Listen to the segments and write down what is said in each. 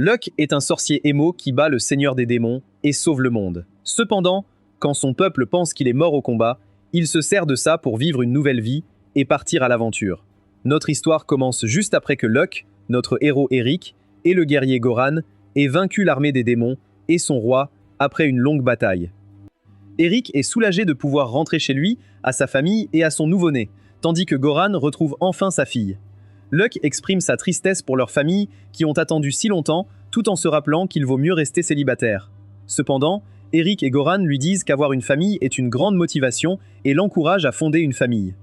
Luck est un sorcier émo qui bat le seigneur des démons et sauve le monde. Cependant, quand son peuple pense qu'il est mort au combat, il se sert de ça pour vivre une nouvelle vie et partir à l'aventure. Notre histoire commence juste après que Luck, notre héros Eric, et le guerrier Goran aient vaincu l'armée des démons et son roi après une longue bataille. Eric est soulagé de pouvoir rentrer chez lui, à sa famille et à son nouveau-né, tandis que Goran retrouve enfin sa fille. Luck exprime sa tristesse pour leurs familles qui ont attendu si longtemps, tout en se rappelant qu'il vaut mieux rester célibataire. Cependant, Eric et Goran lui disent qu'avoir une famille est une grande motivation et l'encouragent à fonder une famille.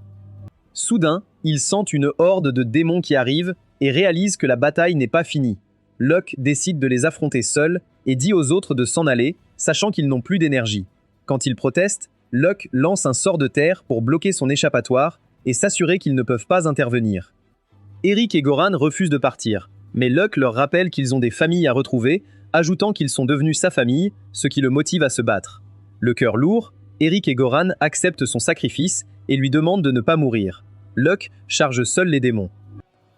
Soudain, ils sentent une horde de démons qui arrivent et réalisent que la bataille n'est pas finie. Luck décide de les affronter seul et dit aux autres de s'en aller, sachant qu'ils n'ont plus d'énergie. Quand ils protestent, Luck lance un sort de terre pour bloquer son échappatoire et s'assurer qu'ils ne peuvent pas intervenir. Eric et Goran refusent de partir, mais Luck leur rappelle qu'ils ont des familles à retrouver, ajoutant qu'ils sont devenus sa famille, ce qui le motive à se battre. Le cœur lourd, Eric et Goran acceptent son sacrifice et lui demandent de ne pas mourir. Luck charge seul les démons.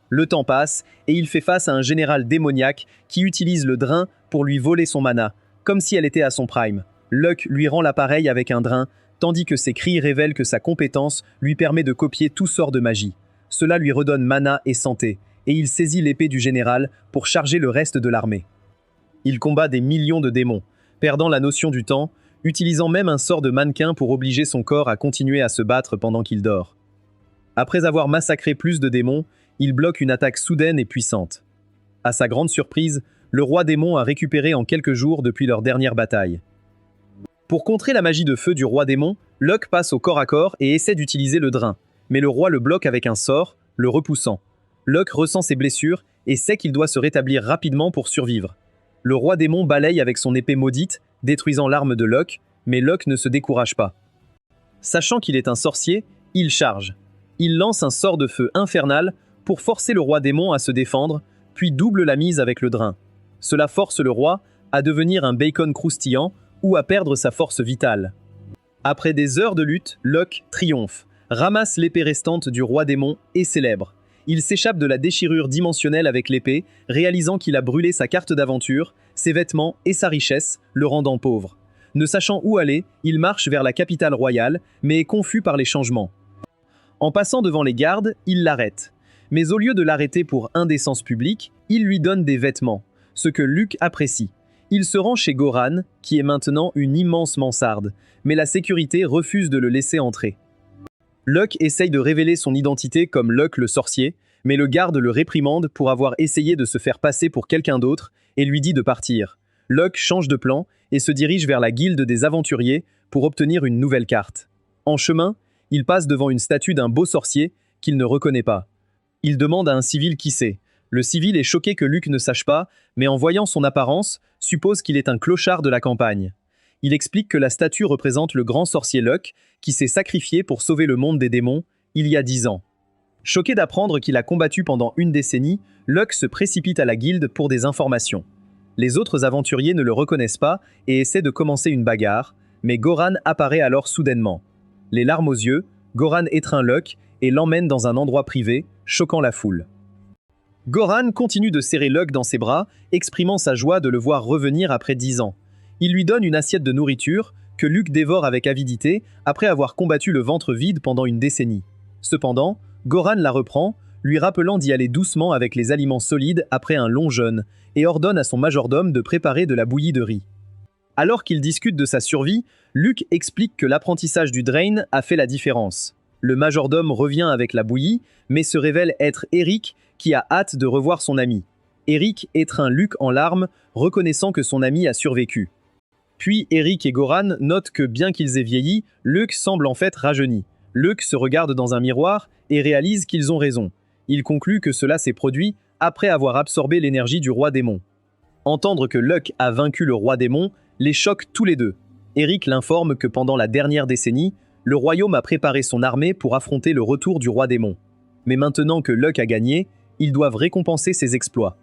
Le temps passe et il fait face à un général démoniaque qui utilise le drain pour lui voler son mana, comme si elle était à son prime. Luck lui rend l'appareil avec un drain, tandis que ses cris révèlent que sa compétence lui permet de copier tout sort de magie. Cela lui redonne mana et santé, et il saisit l'épée du général pour charger le reste de l'armée. Il combat des millions de démons, perdant la notion du temps, utilisant même un sort de mannequin pour obliger son corps à continuer à se battre pendant qu'il dort. Après avoir massacré plus de démons, il bloque une attaque soudaine et puissante. À sa grande surprise, le roi démon a récupéré en quelques jours depuis leur dernière bataille. Pour contrer la magie de feu du roi démon, Luck passe au corps à corps et essaie d'utiliser le drain, mais le roi le bloque avec un sort, le repoussant. Luck ressent ses blessures et sait qu'il doit se rétablir rapidement pour survivre. Le roi démon balaye avec son épée maudite, détruisant l'arme de Luck, mais Luck ne se décourage pas. Sachant qu'il est un sorcier, il charge. Il lance un sort de feu infernal pour forcer le roi démon à se défendre, puis double la mise avec le drain. Cela force le roi à devenir un bacon croustillant ou à perdre sa force vitale. Après des heures de lutte, Luck triomphe, ramasse l'épée restante du roi démon et célèbre. Il s'échappe de la déchirure dimensionnelle avec l'épée, réalisant qu'il a brûlé sa carte d'aventure, ses vêtements et sa richesse, le rendant pauvre. Ne sachant où aller, il marche vers la capitale royale, mais est confus par les changements. En passant devant les gardes, il l'arrête. Mais au lieu de l'arrêter pour indécence publique, il lui donne des vêtements, ce que Luck apprécie. Il se rend chez Goran, qui est maintenant une immense mansarde, mais la sécurité refuse de le laisser entrer. Luck essaye de révéler son identité comme Luck le sorcier, mais le garde le réprimande pour avoir essayé de se faire passer pour quelqu'un d'autre et lui dit de partir. Luck change de plan et se dirige vers la guilde des aventuriers pour obtenir une nouvelle carte. En chemin, il passe devant une statue d'un beau sorcier qu'il ne reconnaît pas. Il demande à un civil qui c'est. Le civil est choqué que Luck ne sache pas, mais en voyant son apparence, suppose qu'il est un clochard de la campagne. Il explique que la statue représente le grand sorcier Luck, qui s'est sacrifié pour sauver le monde des démons, il y a 10 ans. Choqué d'apprendre qu'il a combattu pendant une décennie, Luck se précipite à la guilde pour des informations. Les autres aventuriers ne le reconnaissent pas et essaient de commencer une bagarre, mais Goran apparaît alors soudainement. Les larmes aux yeux, Goran étreint Luck et l'emmène dans un endroit privé, choquant la foule. Goran continue de serrer Luck dans ses bras, exprimant sa joie de le voir revenir après 10 ans. Il lui donne une assiette de nourriture, que Luck dévore avec avidité après avoir combattu le ventre vide pendant une décennie. Cependant, Goran la reprend, lui rappelant d'y aller doucement avec les aliments solides après un long jeûne, et ordonne à son majordome de préparer de la bouillie de riz. Alors qu'ils discutent de sa survie, Luck explique que l'apprentissage du Drain a fait la différence. Le majordome revient avec la bouillie, mais se révèle être Eric, qui a hâte de revoir son ami. Eric étreint Luck en larmes, reconnaissant que son ami a survécu. Puis Eric et Goran notent que bien qu'ils aient vieilli, Luck semble en fait rajeuni. Luck se regarde dans un miroir et réalise qu'ils ont raison. Il conclut que cela s'est produit après avoir absorbé l'énergie du roi démon. Entendre que Luck a vaincu le roi démon les choque tous les deux. Eric l'informe que pendant la dernière décennie, le royaume a préparé son armée pour affronter le retour du roi démon. Mais maintenant que Luck a gagné, ils doivent récompenser ses exploits.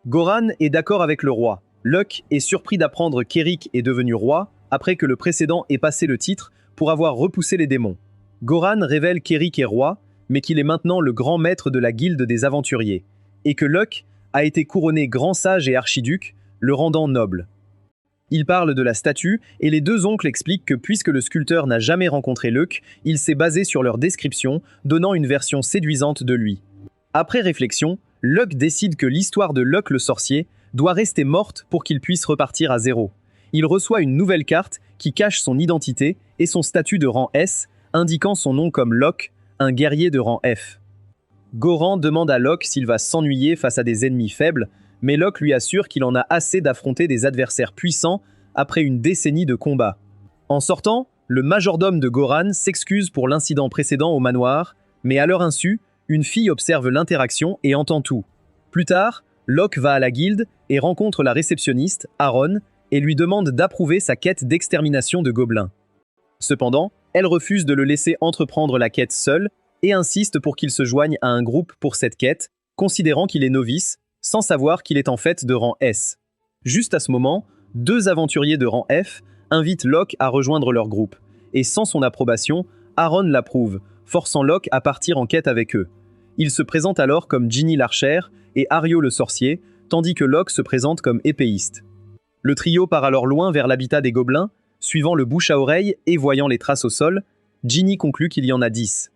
Goran est d'accord avec le roi. Luck est surpris d'apprendre qu'Eric est devenu roi après que le précédent ait passé le titre pour avoir repoussé les démons. Goran révèle qu'Eric est roi, mais qu'il est maintenant le grand maître de la guilde des aventuriers, et que Luck a été couronné grand sage et archiduc, le rendant noble. Il parle de la statue, et les deux oncles expliquent que puisque le sculpteur n'a jamais rencontré Luck, il s'est basé sur leur description, donnant une version séduisante de lui. Après réflexion, Luck décide que l'histoire de Luck le sorcier doit rester morte pour qu'il puisse repartir à zéro. Il reçoit une nouvelle carte qui cache son identité et son statut de rang S, indiquant son nom comme Locke, un guerrier de rang F. Goran demande à Locke s'il va s'ennuyer face à des ennemis faibles, mais Locke lui assure qu'il en a assez d'affronter des adversaires puissants après une décennie de combat. En sortant, le majordome de Goran s'excuse pour l'incident précédent au manoir, mais à leur insu, une fille observe l'interaction et entend tout. Plus tard, Locke va à la guilde et rencontre la réceptionniste, Aaron, et lui demande d'approuver sa quête d'extermination de gobelins. Cependant, elle refuse de le laisser entreprendre la quête seul et insiste pour qu'il se joigne à un groupe pour cette quête, considérant qu'il est novice, sans savoir qu'il est en fait de rang S. Juste à ce moment, deux aventuriers de rang F invitent Locke à rejoindre leur groupe, et sans son approbation, Aaron l'approuve, forçant Locke à partir en quête avec eux. Il se présente alors comme Ginny l'archère et Ario le sorcier, tandis que Locke se présente comme épéiste. Le trio part alors loin vers l'habitat des gobelins, suivant le bouche à oreille et voyant les traces au sol, Ginny conclut qu'il y en a 10.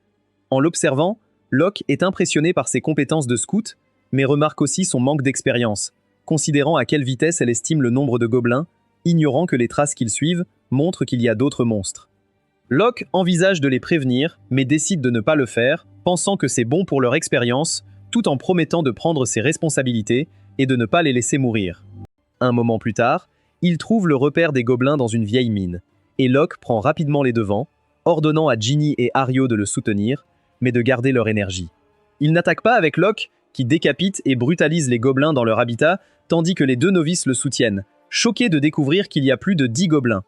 En l'observant, Locke est impressionné par ses compétences de scout, mais remarque aussi son manque d'expérience, considérant à quelle vitesse elle estime le nombre de gobelins, ignorant que les traces qu'ils suivent montrent qu'il y a d'autres monstres. Locke envisage de les prévenir, mais décide de ne pas le faire, pensant que c'est bon pour leur expérience, tout en promettant de prendre ses responsabilités et de ne pas les laisser mourir. Un moment plus tard, il trouve le repère des gobelins dans une vieille mine, et Locke prend rapidement les devants, ordonnant à Ginny et Ario de le soutenir, mais de garder leur énergie. Il n'attaque pas avec Locke, qui décapite et brutalise les gobelins dans leur habitat, tandis que les deux novices le soutiennent, choqués de découvrir qu'il y a plus de 10 gobelins.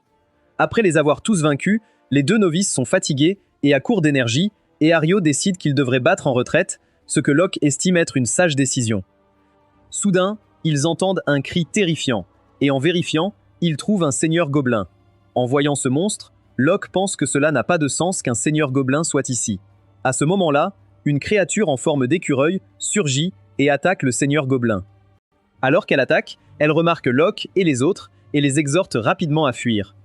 Après les avoir tous vaincus, les deux novices sont fatigués et à court d'énergie, et Ario décide qu'il devrait battre en retraite, ce que Locke estime être une sage décision. Soudain, ils entendent un cri terrifiant, et en vérifiant, ils trouvent un seigneur gobelin. En voyant ce monstre, Locke pense que cela n'a pas de sens qu'un seigneur gobelin soit ici. À ce moment-là, une créature en forme d'écureuil surgit et attaque le seigneur gobelin. Alors qu'elle attaque, elle remarque Locke et les autres et les exhorte rapidement à fuir.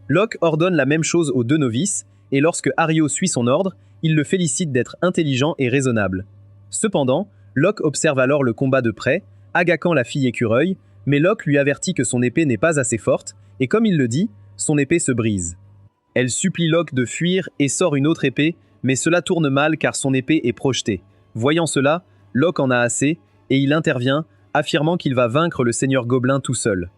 Locke ordonne la même chose aux deux novices, et lorsque Ario suit son ordre, il le félicite d'être intelligent et raisonnable. Cependant, Locke observe alors le combat de près, agaçant la fille écureuil, mais Locke lui avertit que son épée n'est pas assez forte, et comme il le dit, son épée se brise. Elle supplie Locke de fuir et sort une autre épée, mais cela tourne mal car son épée est projetée. Voyant cela, Locke en a assez, et il intervient, affirmant qu'il va vaincre le seigneur gobelin tout seul.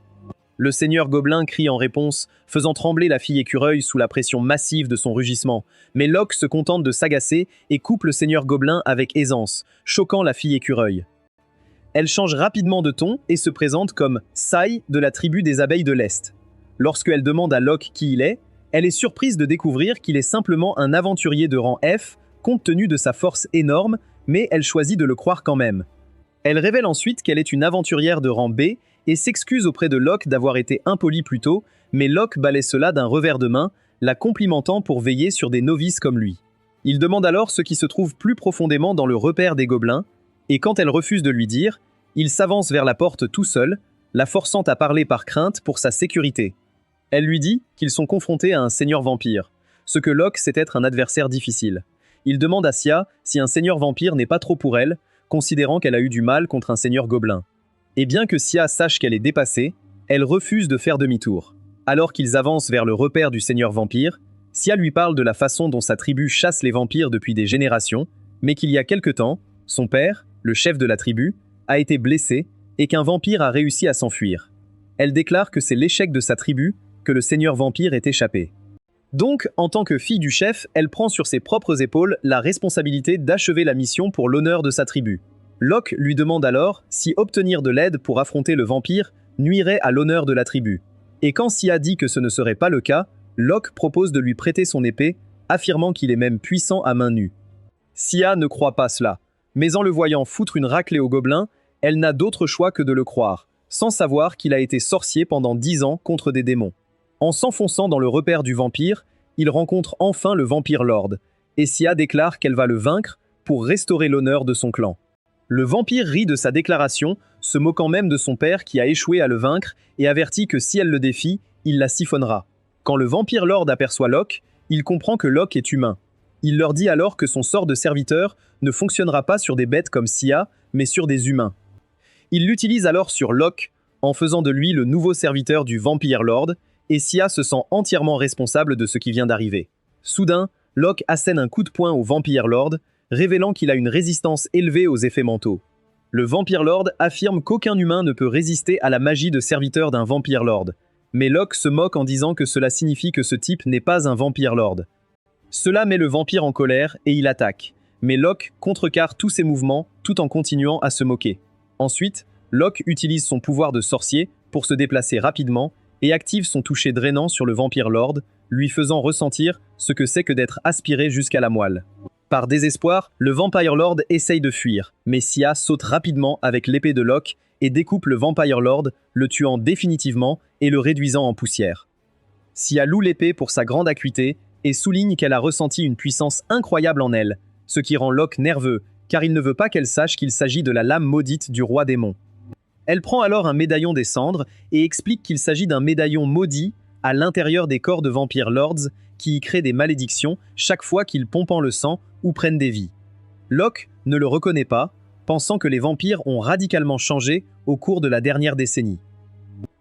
Le seigneur gobelin crie en réponse, faisant trembler la fille écureuil sous la pression massive de son rugissement, mais Locke se contente de s'agacer et coupe le seigneur gobelin avec aisance, choquant la fille écureuil. Elle change rapidement de ton et se présente comme Sai de la tribu des abeilles de l'Est. Lorsqu'elle demande à Locke qui il est, elle est surprise de découvrir qu'il est simplement un aventurier de rang F, compte tenu de sa force énorme, mais elle choisit de le croire quand même. Elle révèle ensuite qu'elle est une aventurière de rang B et s'excuse auprès de Locke d'avoir été impolie plus tôt, mais Locke balaie cela d'un revers de main, la complimentant pour veiller sur des novices comme lui. Il demande alors ce qui se trouve plus profondément dans le repère des gobelins, et quand elle refuse de lui dire, il s'avance vers la porte tout seul, la forçant à parler par crainte pour sa sécurité. Elle lui dit qu'ils sont confrontés à un seigneur vampire, ce que Locke sait être un adversaire difficile. Il demande à Sia si un seigneur vampire n'est pas trop pour elle, considérant qu'elle a eu du mal contre un seigneur gobelin. Et bien que Sia sache qu'elle est dépassée, elle refuse de faire demi-tour. Alors qu'ils avancent vers le repère du seigneur vampire, Sia lui parle de la façon dont sa tribu chasse les vampires depuis des générations, mais qu'il y a quelque temps, son père, le chef de la tribu, a été blessé et qu'un vampire a réussi à s'enfuir. Elle déclare que c'est l'échec de sa tribu que le seigneur vampire est échappé. Donc, en tant que fille du chef, elle prend sur ses propres épaules la responsabilité d'achever la mission pour l'honneur de sa tribu. Locke lui demande alors si obtenir de l'aide pour affronter le vampire nuirait à l'honneur de la tribu. Et quand Sia dit que ce ne serait pas le cas, Locke propose de lui prêter son épée, affirmant qu'il est même puissant à main nue. Sia ne croit pas cela, mais en le voyant foutre une raclée au gobelin, elle n'a d'autre choix que de le croire, sans savoir qu'il a été sorcier pendant 10 ans contre des démons. En s'enfonçant dans le repère du vampire, il rencontre enfin le vampire lord, et Sia déclare qu'elle va le vaincre pour restaurer l'honneur de son clan. Le vampire rit de sa déclaration, se moquant même de son père qui a échoué à le vaincre et avertit que si elle le défie, il la siphonnera. Quand le vampire lord aperçoit Locke, il comprend que Locke est humain. Il leur dit alors que son sort de serviteur ne fonctionnera pas sur des bêtes comme Sia, mais sur des humains. Il l'utilise alors sur Locke, en faisant de lui le nouveau serviteur du Vampire Lord, et Sia se sent entièrement responsable de ce qui vient d'arriver. Soudain, Locke assène un coup de poing au Vampire Lord, révélant qu'il a une résistance élevée aux effets mentaux. Le Vampire Lord affirme qu'aucun humain ne peut résister à la magie de serviteur d'un Vampire Lord, mais Locke se moque en disant que cela signifie que ce type n'est pas un Vampire Lord. Cela met le vampire en colère et il attaque, mais Locke contrecarre tous ses mouvements tout en continuant à se moquer. Ensuite, Locke utilise son pouvoir de sorcier pour se déplacer rapidement et active son toucher drainant sur le Vampire Lord, lui faisant ressentir ce que c'est que d'être aspiré jusqu'à la moelle. Par désespoir, le Vampire Lord essaye de fuir, mais Sia saute rapidement avec l'épée de Locke et découpe le Vampire Lord, le tuant définitivement et le réduisant en poussière. Sia loue l'épée pour sa grande acuité et souligne qu'elle a ressenti une puissance incroyable en elle, ce qui rend Locke nerveux, car il ne veut pas qu'elle sache qu'il s'agit de la lame maudite du roi démon. Elle prend alors un médaillon des cendres et explique qu'il s'agit d'un médaillon maudit à l'intérieur des corps de Vampire Lords qui y créent des malédictions chaque fois qu'ils pompent le sang ou prennent des vies. Locke ne le reconnaît pas, pensant que les vampires ont radicalement changé au cours de la dernière décennie.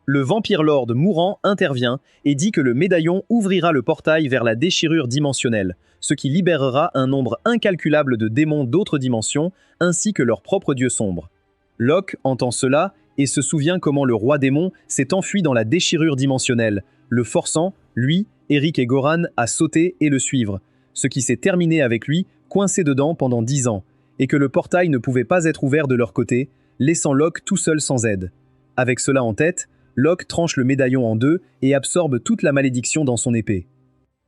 Le Vampire Lord mourant intervient et dit que le médaillon ouvrira le portail vers la déchirure dimensionnelle, ce qui libérera un nombre incalculable de démons d'autres dimensions, ainsi que leur propre dieu sombre. Locke entend cela et se souvient comment le roi démon s'est enfui dans la déchirure dimensionnelle, le forçant, lui, Eric et Goran, à sauter et le suivre, ce qui s'est terminé avec lui coincé dedans pendant 10 ans, et que le portail ne pouvait pas être ouvert de leur côté, laissant Locke tout seul sans aide. Avec cela en tête, Locke tranche le médaillon en deux et absorbe toute la malédiction dans son épée.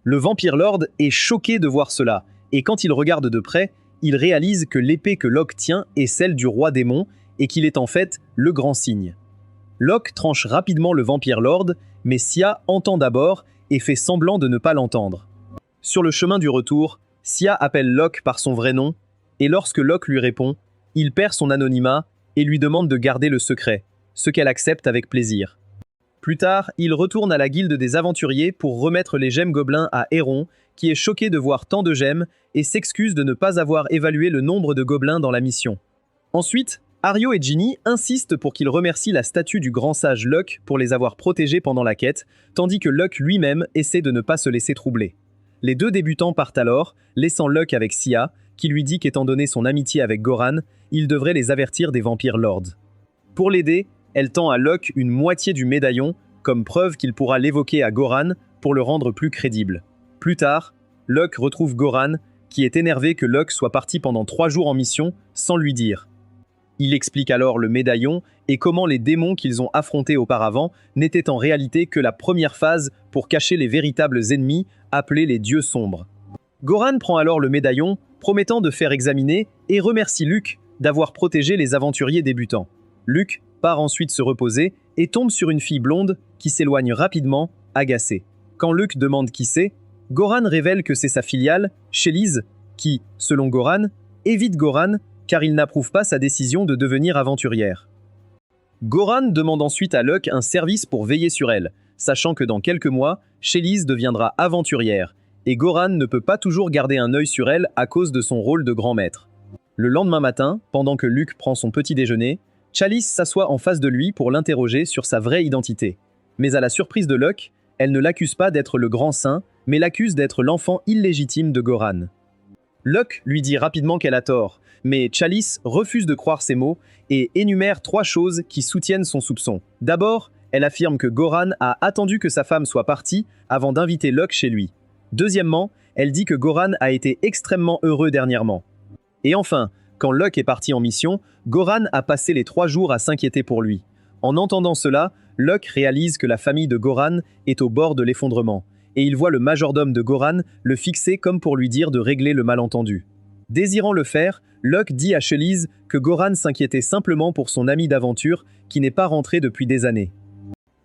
Le Vampire Lord est choqué de voir cela, et quand il regarde de près, il réalise que l'épée que Locke tient est celle du roi démon et qu'il est en fait le grand signe. Locke tranche rapidement le Vampire Lord, mais Sia entend d'abord et fait semblant de ne pas l'entendre. Sur le chemin du retour, Sia appelle Locke par son vrai nom, et lorsque Locke lui répond, il perd son anonymat et lui demande de garder le secret, ce qu'elle accepte avec plaisir. Plus tard, il retourne à la guilde des aventuriers pour remettre les gemmes gobelins à Héron, qui est choqué de voir tant de gemmes et s'excuse de ne pas avoir évalué le nombre de gobelins dans la mission. Ensuite, Ario et Ginny insistent pour qu'il remercie la statue du grand sage Locke pour les avoir protégés pendant la quête, tandis que Locke lui-même essaie de ne pas se laisser troubler. Les deux débutants partent alors, laissant Locke avec Sia, qui lui dit qu'étant donné son amitié avec Goran, il devrait les avertir des Vampire Lords. Pour l'aider, elle tend à Locke une moitié du médaillon, comme preuve qu'il pourra l'évoquer à Goran pour le rendre plus crédible. Plus tard, Locke retrouve Goran, qui est énervé que Locke soit parti pendant 3 jours en mission sans lui dire. Il explique alors le médaillon et comment les démons qu'ils ont affrontés auparavant n'étaient en réalité que la première phase pour cacher les véritables ennemis appelés les dieux sombres. Goran prend alors le médaillon, promettant de faire examiner et remercie Luke d'avoir protégé les aventuriers débutants. Luke part ensuite se reposer et tombe sur une fille blonde qui s'éloigne rapidement, agacée. Quand Luke demande qui c'est, Goran révèle que c'est sa filiale, Chalice, qui, selon Goran, évite Goran car il n'approuve pas sa décision de devenir aventurière. Goran demande ensuite à Locke un service pour veiller sur elle, sachant que dans quelques mois, Chalice deviendra aventurière, et Goran ne peut pas toujours garder un œil sur elle à cause de son rôle de grand maître. Le lendemain matin, pendant que Luke prend son petit déjeuner, Chalice s'assoit en face de lui pour l'interroger sur sa vraie identité. Mais à la surprise de Locke, elle ne l'accuse pas d'être le grand saint, mais l'accuse d'être l'enfant illégitime de Goran. Locke lui dit rapidement qu'elle a tort, mais Chalice refuse de croire ses mots et énumère 3 choses qui soutiennent son soupçon. D'abord, elle affirme que Goran a attendu que sa femme soit partie avant d'inviter Locke chez lui. Deuxièmement, elle dit que Goran a été extrêmement heureux dernièrement. Et enfin, quand Locke est parti en mission, Goran a passé les 3 jours à s'inquiéter pour lui. En entendant cela, Locke réalise que la famille de Goran est au bord de l'effondrement, et il voit le majordome de Goran le fixer comme pour lui dire de régler le malentendu. Désirant le faire, Locke dit à Chalice que Goran s'inquiétait simplement pour son ami d'aventure qui n'est pas rentré depuis des années.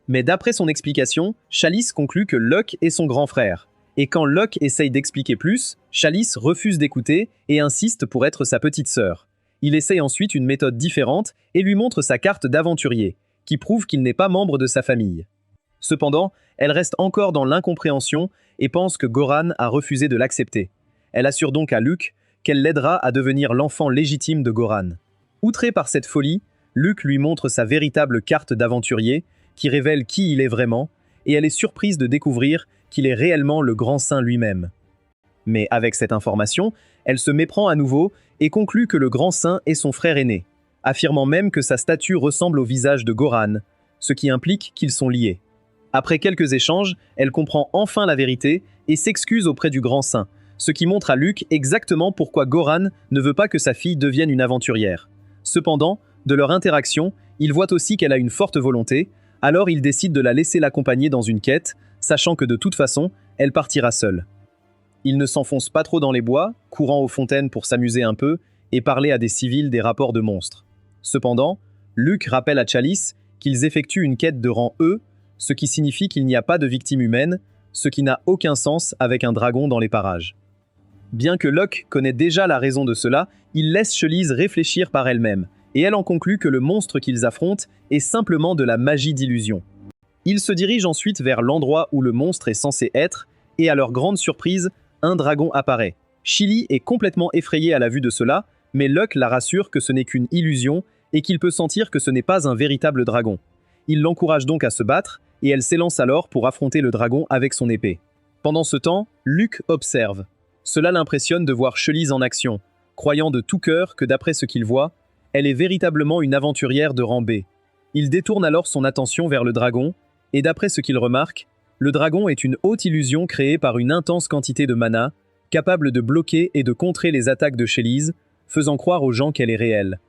Mais d'après son explication, Chalice conclut que Locke est son grand frère. Et quand Locke essaye d'expliquer plus, Chalice refuse d'écouter et insiste pour être sa petite sœur. Il essaye ensuite une méthode différente et lui montre sa carte d'aventurier, qui prouve qu'il n'est pas membre de sa famille. Cependant, elle reste encore dans l'incompréhension et pense que Goran a refusé de l'accepter. Elle assure donc à Luke qu'elle l'aidera à devenir l'enfant légitime de Goran. Outré par cette folie, Luke lui montre sa véritable carte d'aventurier, qui révèle qui il est vraiment, et elle est surprise de découvrir qu'il est réellement le grand saint lui-même. Mais avec cette information, elle se méprend à nouveau et conclut que le grand saint est son frère aîné, affirmant même que sa statue ressemble au visage de Goran, ce qui implique qu'ils sont liés. Après quelques échanges, elle comprend enfin la vérité et s'excuse auprès du grand saint, ce qui montre à Luke exactement pourquoi Goran ne veut pas que sa fille devienne une aventurière. Cependant, de leur interaction, il voit aussi qu'elle a une forte volonté, alors il décide de la laisser l'accompagner dans une quête, sachant que de toute façon, elle partira seule. Il ne s'enfonce pas trop dans les bois, courant aux fontaines pour s'amuser un peu et parler à des civils des rapports de monstres. Cependant, Luke rappelle à Chalice qu'ils effectuent une quête de rang E, ce qui signifie qu'il n'y a pas de victime humaine, ce qui n'a aucun sens avec un dragon dans les parages. Bien que Locke connaît déjà la raison de cela, il laisse Chalice réfléchir par elle-même, et elle en conclut que le monstre qu'ils affrontent est simplement de la magie d'illusion. Ils se dirigent ensuite vers l'endroit où le monstre est censé être, et à leur grande surprise, un dragon apparaît. Chili est complètement effrayée à la vue de cela, mais Locke la rassure que ce n'est qu'une illusion et qu'il peut sentir que ce n'est pas un véritable dragon. Il l'encourage donc à se battre, et elle s'élance alors pour affronter le dragon avec son épée. Pendant ce temps, Luke observe. Cela l'impressionne de voir Chalice en action, croyant de tout cœur que d'après ce qu'il voit, elle est véritablement une aventurière de rang B. Il détourne alors son attention vers le dragon, et d'après ce qu'il remarque, le dragon est une haute illusion créée par une intense quantité de mana, capable de bloquer et de contrer les attaques de Chalice, faisant croire aux gens qu'elle est réelle.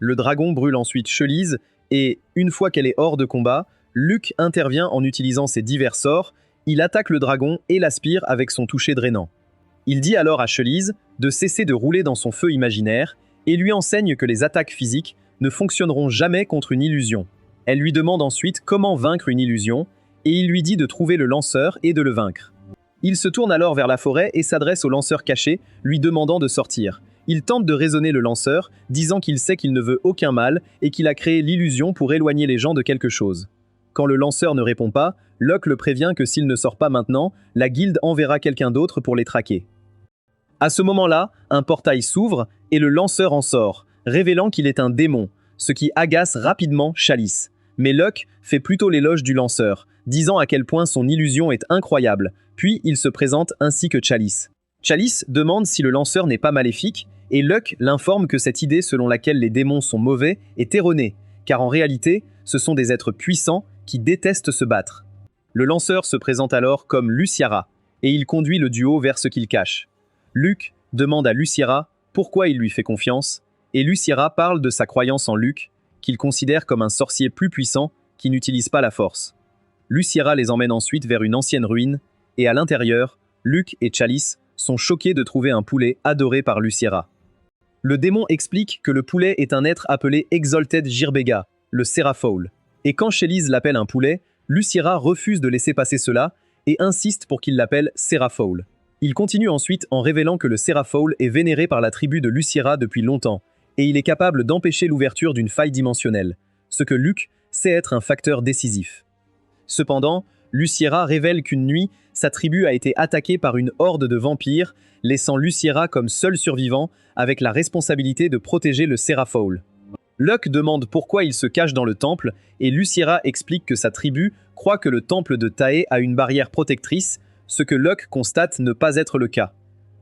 Le dragon brûle ensuite Chalice, et, une fois qu'elle est hors de combat, Luke intervient en utilisant ses divers sorts, il attaque le dragon et l'aspire avec son toucher drainant. Il dit alors à Chalice de cesser de rouler dans son feu imaginaire, et lui enseigne que les attaques physiques ne fonctionneront jamais contre une illusion. Elle lui demande ensuite comment vaincre une illusion, et il lui dit de trouver le lanceur et de le vaincre. Il se tourne alors vers la forêt et s'adresse au lanceur caché, lui demandant de sortir. Il tente de raisonner le lanceur, disant qu'il sait qu'il ne veut aucun mal et qu'il a créé l'illusion pour éloigner les gens de quelque chose. Quand le lanceur ne répond pas, Locke le prévient que s'il ne sort pas maintenant, la guilde enverra quelqu'un d'autre pour les traquer. À ce moment-là, un portail s'ouvre et le lanceur en sort, révélant qu'il est un démon, ce qui agace rapidement Chalice. Mais Locke fait plutôt l'éloge du lanceur, disant à quel point son illusion est incroyable, puis il se présente ainsi que Chalice. Chalice demande si le lanceur n'est pas maléfique, et Locke l'informe que cette idée selon laquelle les démons sont mauvais est erronée, car en réalité, ce sont des êtres puissants qui détestent se battre. Le lanceur se présente alors comme Luciara, et il conduit le duo vers ce qu'il cache. Luke demande à Luciara pourquoi il lui fait confiance, et Luciara parle de sa croyance en Luke, qu'il considère comme un sorcier plus puissant qui n'utilise pas la force. Luciara les emmène ensuite vers une ancienne ruine, et à l'intérieur, Luke et Chalice sont choqués de trouver un poulet adoré par Luciara. Le démon explique que le poulet est un être appelé Exalted Girbega, le Seraphol. Et quand Chalice l'appelle un poulet, Luciara refuse de laisser passer cela et insiste pour qu'il l'appelle Seraphol. Il continue ensuite en révélant que le Seraphol est vénéré par la tribu de Luciara depuis longtemps, et il est capable d'empêcher l'ouverture d'une faille dimensionnelle, ce que Luke sait être un facteur décisif. Cependant, Luciara révèle qu'une nuit, sa tribu a été attaquée par une horde de vampires, laissant Luciara comme seul survivant, avec la responsabilité de protéger le Seraphol. Locke demande pourquoi il se cache dans le temple, et Luciara explique que sa tribu croit que le temple de Tae a une barrière protectrice, ce que Locke constate ne pas être le cas.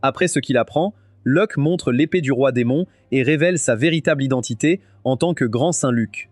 Après ce qu'il apprend, Locke montre l'épée du roi démon et révèle sa véritable identité en tant que grand saint Luke.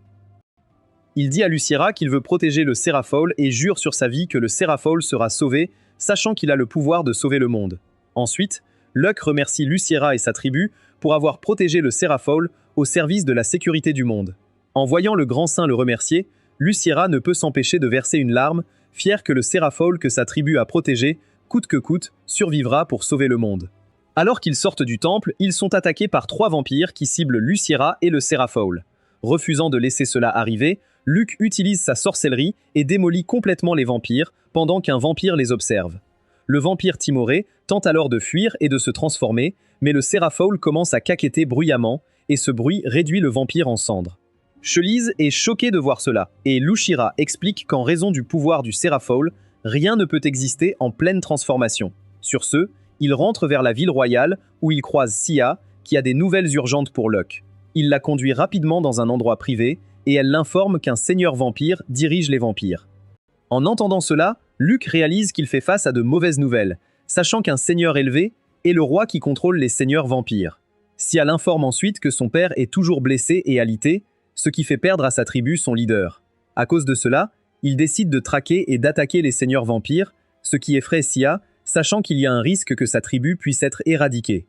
Il dit à Luciara qu'il veut protéger le Seraphol et jure sur sa vie que le Seraphol sera sauvé, sachant qu'il a le pouvoir de sauver le monde. Ensuite, Locke remercie Luciara et sa tribu pour avoir protégé le Seraphol au service de la sécurité du monde. En voyant le grand saint le remercier, Luciara ne peut s'empêcher de verser une larme, fier que le Seraphol que sa tribu a protégé, coûte que coûte, survivra pour sauver le monde. Alors qu'ils sortent du temple, ils sont attaqués par 3 vampires qui ciblent Luciara et le Seraphol. Refusant de laisser cela arriver, Luke utilise sa sorcellerie et démolit complètement les vampires, pendant qu'un vampire les observe. Le vampire timoré tente alors de fuir et de se transformer, mais le Seraphol commence à caqueter bruyamment, et ce bruit réduit le vampire en cendres. Chelise est choquée de voir cela, et Lushira explique qu'en raison du pouvoir du Seraphol, rien ne peut exister en pleine transformation. Sur ce, il rentre vers la ville royale, où il croise Sia, qui a des nouvelles urgentes pour Locke. Il la conduit rapidement dans un endroit privé, et elle l'informe qu'un seigneur vampire dirige les vampires. En entendant cela, Luke réalise qu'il fait face à de mauvaises nouvelles, sachant qu'un seigneur élevé est le roi qui contrôle les seigneurs vampires. Sia l'informe ensuite que son père est toujours blessé et alité, ce qui fait perdre à sa tribu son leader. À cause de cela, il décide de traquer et d'attaquer les seigneurs vampires, ce qui effraie Sia, sachant qu'il y a un risque que sa tribu puisse être éradiquée.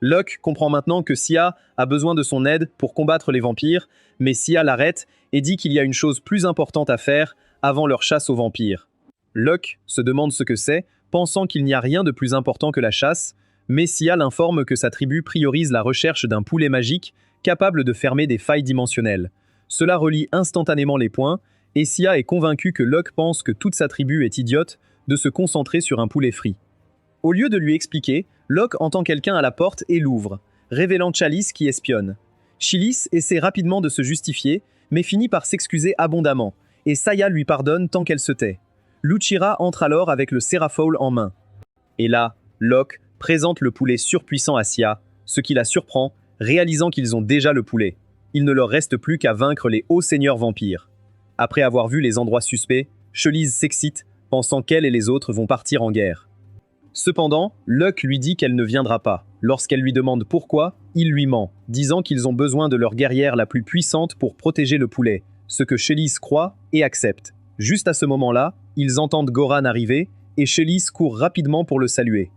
Locke comprend maintenant que Sia a besoin de son aide pour combattre les vampires, mais Sia l'arrête et dit qu'il y a une chose plus importante à faire avant leur chasse aux vampires. Locke se demande ce que c'est, pensant qu'il n'y a rien de plus important que la chasse, mais Sia l'informe que sa tribu priorise la recherche d'un poulet magique capable de fermer des failles dimensionnelles. Cela relie instantanément les points, et Sia est convaincu que Locke pense que toute sa tribu est idiote de se concentrer sur un poulet frit. Au lieu de lui expliquer, Locke entend quelqu'un à la porte et l'ouvre, révélant Chalice qui espionne. Chalice essaie rapidement de se justifier, mais finit par s'excuser abondamment, et Saya lui pardonne tant qu'elle se tait. Luchira entre alors avec le Seraphol en main. Et là, Locke présente le poulet surpuissant à Sia, ce qui la surprend, réalisant qu'ils ont déjà le poulet. Il ne leur reste plus qu'à vaincre les hauts seigneurs vampires. Après avoir vu les endroits suspects, Chelise s'excite, pensant qu'elle et les autres vont partir en guerre. Cependant, Locke lui dit qu'elle ne viendra pas. Lorsqu'elle lui demande pourquoi, il lui ment, disant qu'ils ont besoin de leur guerrière la plus puissante pour protéger le poulet, ce que Chelise croit et accepte. Juste à ce moment-là, ils entendent Goran arriver, et Chelise court rapidement pour le saluer.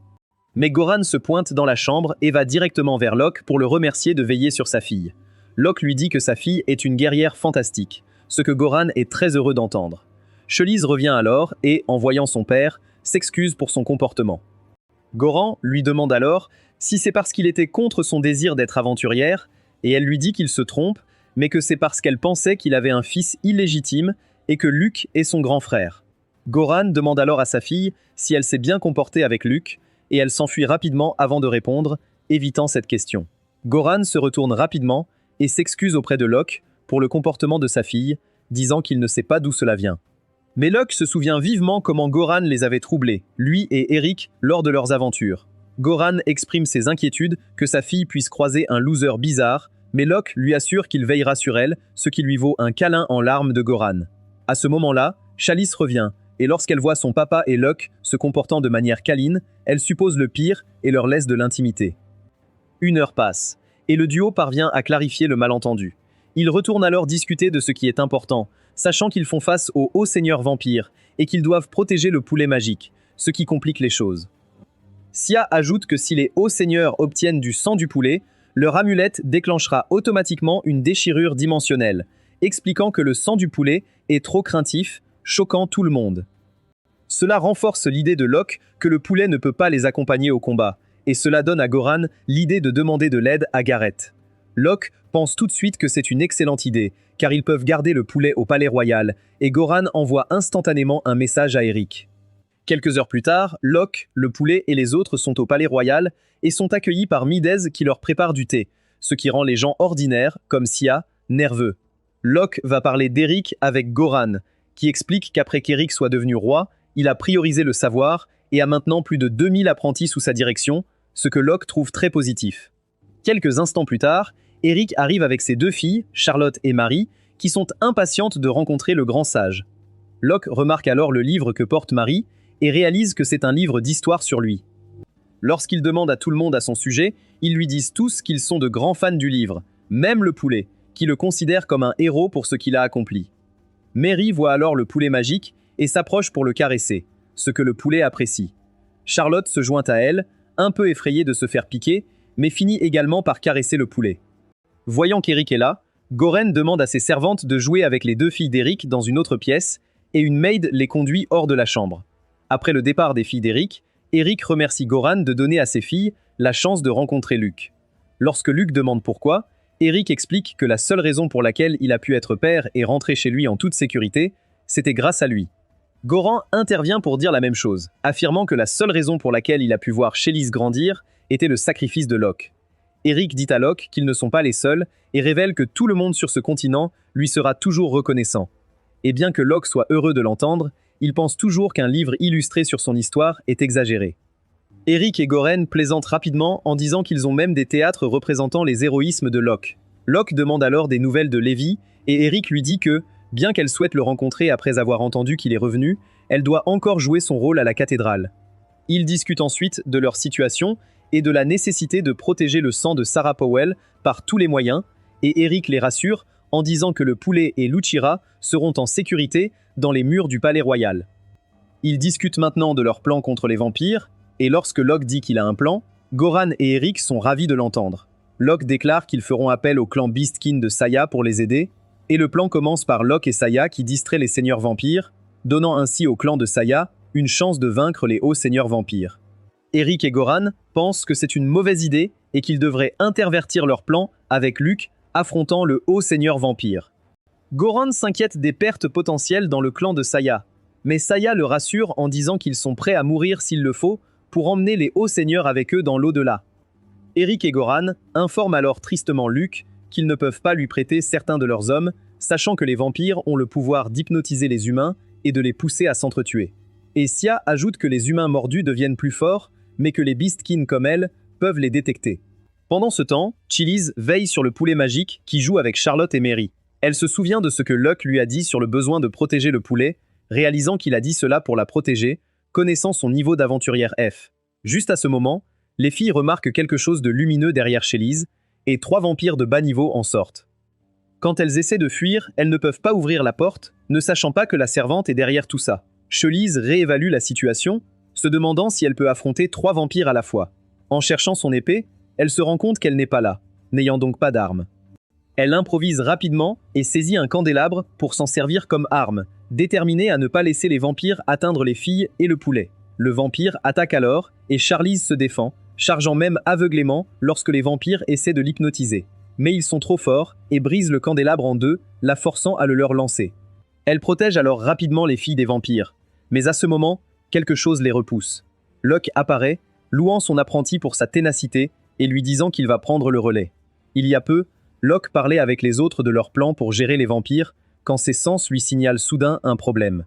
Mais Goran se pointe dans la chambre et va directement vers Locke pour le remercier de veiller sur sa fille. Locke lui dit que sa fille est une guerrière fantastique, ce que Goran est très heureux d'entendre. Chelise revient alors et, en voyant son père, s'excuse pour son comportement. Goran lui demande alors si c'est parce qu'il était contre son désir d'être aventurière, et elle lui dit qu'il se trompe, mais que c'est parce qu'elle pensait qu'il avait un fils illégitime et que Luke est son grand frère. Goran demande alors à sa fille si elle s'est bien comportée avec Luke, et elle s'enfuit rapidement avant de répondre, évitant cette question. Goran se retourne rapidement et s'excuse auprès de Locke pour le comportement de sa fille, disant qu'il ne sait pas d'où cela vient. Mais Locke se souvient vivement comment Goran les avait troublés, lui et Eric, lors de leurs aventures. Goran exprime ses inquiétudes que sa fille puisse croiser un loser bizarre, mais Locke lui assure qu'il veillera sur elle, ce qui lui vaut un câlin en larmes de Goran. À ce moment-là, Chalice revient, et lorsqu'elle voit son papa et Locke se comportant de manière câline, elle suppose le pire et leur laisse de l'intimité. 1 heure passe, et le duo parvient à clarifier le malentendu. Ils retournent alors discuter de ce qui est important, sachant qu'ils font face aux hauts seigneurs vampires et qu'ils doivent protéger le poulet magique, ce qui complique les choses. Sia ajoute que si les hauts seigneurs obtiennent du sang du poulet, leur amulette déclenchera automatiquement une déchirure dimensionnelle, expliquant que le sang du poulet est trop craintif, choquant tout le monde. Cela renforce l'idée de Locke que le poulet ne peut pas les accompagner au combat, et cela donne à Goran l'idée de demander de l'aide à Gareth. Locke pense tout de suite que c'est une excellente idée, car ils peuvent garder le poulet au palais royal, et Goran envoie instantanément un message à Eric. Quelques heures plus tard, Locke, le poulet et les autres sont au palais royal et sont accueillis par Midez qui leur prépare du thé, ce qui rend les gens ordinaires, comme Sia, nerveux. Locke va parler d'Eric avec Goran, qui explique qu'après qu'Eric soit devenu roi, il a priorisé le savoir et a maintenant plus de 2000 apprentis sous sa direction, ce que Locke trouve très positif. Quelques instants plus tard, Eric arrive avec ses 2 filles, Charlotte et Marie, qui sont impatientes de rencontrer le grand sage. Locke remarque alors le livre que porte Marie et réalise que c'est un livre d'histoire sur lui. Lorsqu'il demande à tout le monde à son sujet, ils lui disent tous qu'ils sont de grands fans du livre, même le poulet, qui le considère comme un héros pour ce qu'il a accompli. Mary voit alors le poulet magique et s'approche pour le caresser, ce que le poulet apprécie. Charlotte se joint à elle, un peu effrayée de se faire piquer, mais finit également par caresser le poulet. Voyant qu'Eric est là, Goran demande à ses servantes de jouer avec les 2 filles d'Eric dans une autre pièce, et une maid les conduit hors de la chambre. Après le départ des filles d'Eric, Eric remercie Goran de donner à ses filles la chance de rencontrer Luke. Lorsque Luke demande pourquoi, Eric explique que la seule raison pour laquelle il a pu être père et rentrer chez lui en toute sécurité, c'était grâce à lui. Goran intervient pour dire la même chose, affirmant que la seule raison pour laquelle il a pu voir Chalice grandir était le sacrifice de Locke. Eric dit à Locke qu'ils ne sont pas les seuls et révèle que tout le monde sur ce continent lui sera toujours reconnaissant. Et bien que Locke soit heureux de l'entendre, il pense toujours qu'un livre illustré sur son histoire est exagéré. Eric et Goren plaisantent rapidement en disant qu'ils ont même des théâtres représentant les héroïsmes de Locke. Locke demande alors des nouvelles de Levi et Eric lui dit que, bien qu'elle souhaite le rencontrer après avoir entendu qu'il est revenu, elle doit encore jouer son rôle à la cathédrale. Ils discutent ensuite de leur situation et de la nécessité de protéger le sang de Sarah Powell par tous les moyens, et Eric les rassure en disant que le poulet et Luchira seront en sécurité dans les murs du palais royal. Ils discutent maintenant de leur plan contre les vampires, et lorsque Locke dit qu'il a un plan, Goran et Eric sont ravis de l'entendre. Locke déclare qu'ils feront appel au clan Beastkin de Saya pour les aider, et le plan commence par Locke et Saya qui distraient les seigneurs vampires, donnant ainsi au clan de Saya une chance de vaincre les hauts seigneurs vampires. Eric et Goran pensent que c'est une mauvaise idée et qu'ils devraient intervertir leur plan avec Luke affrontant le haut seigneur vampire. Goran s'inquiète des pertes potentielles dans le clan de Saya, mais Saya le rassure en disant qu'ils sont prêts à mourir s'il le faut pour emmener les hauts seigneurs avec eux dans l'au-delà. Eric et Goran informent alors tristement Luke qu'ils ne peuvent pas lui prêter certains de leurs hommes, sachant que les vampires ont le pouvoir d'hypnotiser les humains et de les pousser à s'entretuer. Et Sia ajoute que les humains mordus deviennent plus forts, mais que les Beastkin comme elle peuvent les détecter. Pendant ce temps, Chiliz veille sur le poulet magique qui joue avec Charlotte et Mary. Elle se souvient de ce que Locke lui a dit sur le besoin de protéger le poulet, réalisant qu'il a dit cela pour la protéger, connaissant son niveau d'aventurière F. Juste à ce moment, les filles remarquent quelque chose de lumineux derrière Chiliz, et 3 vampires de bas niveau en sortent. Quand elles essaient de fuir, elles ne peuvent pas ouvrir la porte, ne sachant pas que la servante est derrière tout ça. Chiliz réévalue la situation, se demandant si elle peut affronter 3 vampires à la fois. En cherchant son épée, elle se rend compte qu'elle n'est pas là, n'ayant donc pas d'arme. Elle improvise rapidement et saisit un candélabre pour s'en servir comme arme, déterminée à ne pas laisser les vampires atteindre les filles et le poulet. Le vampire attaque alors et Charlize se défend, chargeant même aveuglément lorsque les vampires essaient de l'hypnotiser. Mais ils sont trop forts et brisent le candélabre en deux, la forçant à le leur lancer. Elle protège alors rapidement les filles des vampires. Mais à ce moment, quelque chose les repousse. Locke apparaît, louant son apprenti pour sa ténacité et lui disant qu'il va prendre le relais. Il y a peu, Locke parlait avec les autres de leur plan pour gérer les vampires, quand ses sens lui signalent soudain un problème.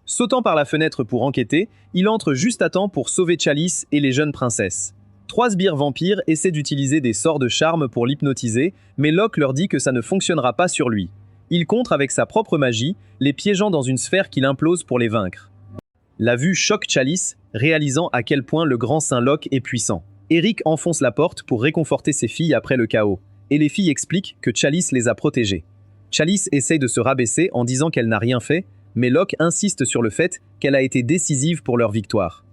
Sautant par la fenêtre pour enquêter, il entre juste à temps pour sauver Chalice et les jeunes princesses. 3 sbires vampires essaient d'utiliser des sorts de charme pour l'hypnotiser, mais Locke leur dit que ça ne fonctionnera pas sur lui. Il contre avec sa propre magie, les piégeant dans une sphère qu'il implose pour les vaincre. La vue choque Chalice, réalisant à quel point le grand saint Locke est puissant. Eric enfonce la porte pour réconforter ses filles après le chaos, et les filles expliquent que Chalice les a protégées. Chalice essaye de se rabaisser en disant qu'elle n'a rien fait, mais Locke insiste sur le fait qu'elle a été décisive pour leur victoire.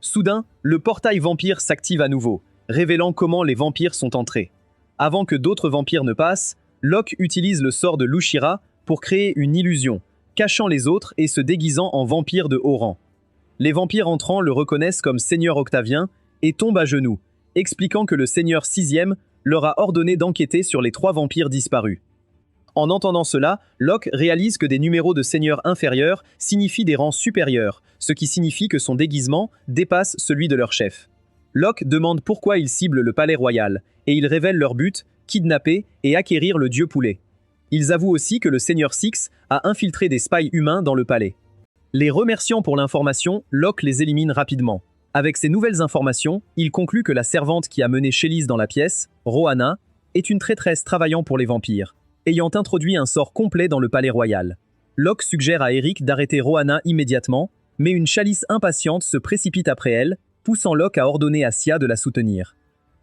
Soudain, le portail vampire s'active à nouveau, révélant comment les vampires sont entrés. Avant que d'autres vampires ne passent, Locke utilise le sort de Luchira pour créer une illusion, cachant les autres et se déguisant en vampire de haut rang. Les vampires entrants le reconnaissent comme Seigneur Octavien et tombent à genoux, expliquant que le Seigneur 6e leur a ordonné d'enquêter sur les 3 vampires disparus. En entendant cela, Locke réalise que des numéros de seigneurs inférieurs signifient des rangs supérieurs, ce qui signifie que son déguisement dépasse celui de leur chef. Locke demande pourquoi ils ciblent le palais royal, et il révèle leur but, kidnapper et acquérir le dieu poulet. Ils avouent aussi que le Seigneur Six a infiltré des spies humains dans le palais. Les remerciant pour l'information, Locke les élimine rapidement. Avec ces nouvelles informations, il conclut que la servante qui a mené Chalice dans la pièce, Rohanna, est une traîtresse travaillant pour les vampires, ayant introduit un sort complet dans le palais royal. Locke suggère à Eric d'arrêter Rohanna immédiatement, mais une Chalice impatiente se précipite après elle, poussant Locke à ordonner à Sia de la soutenir.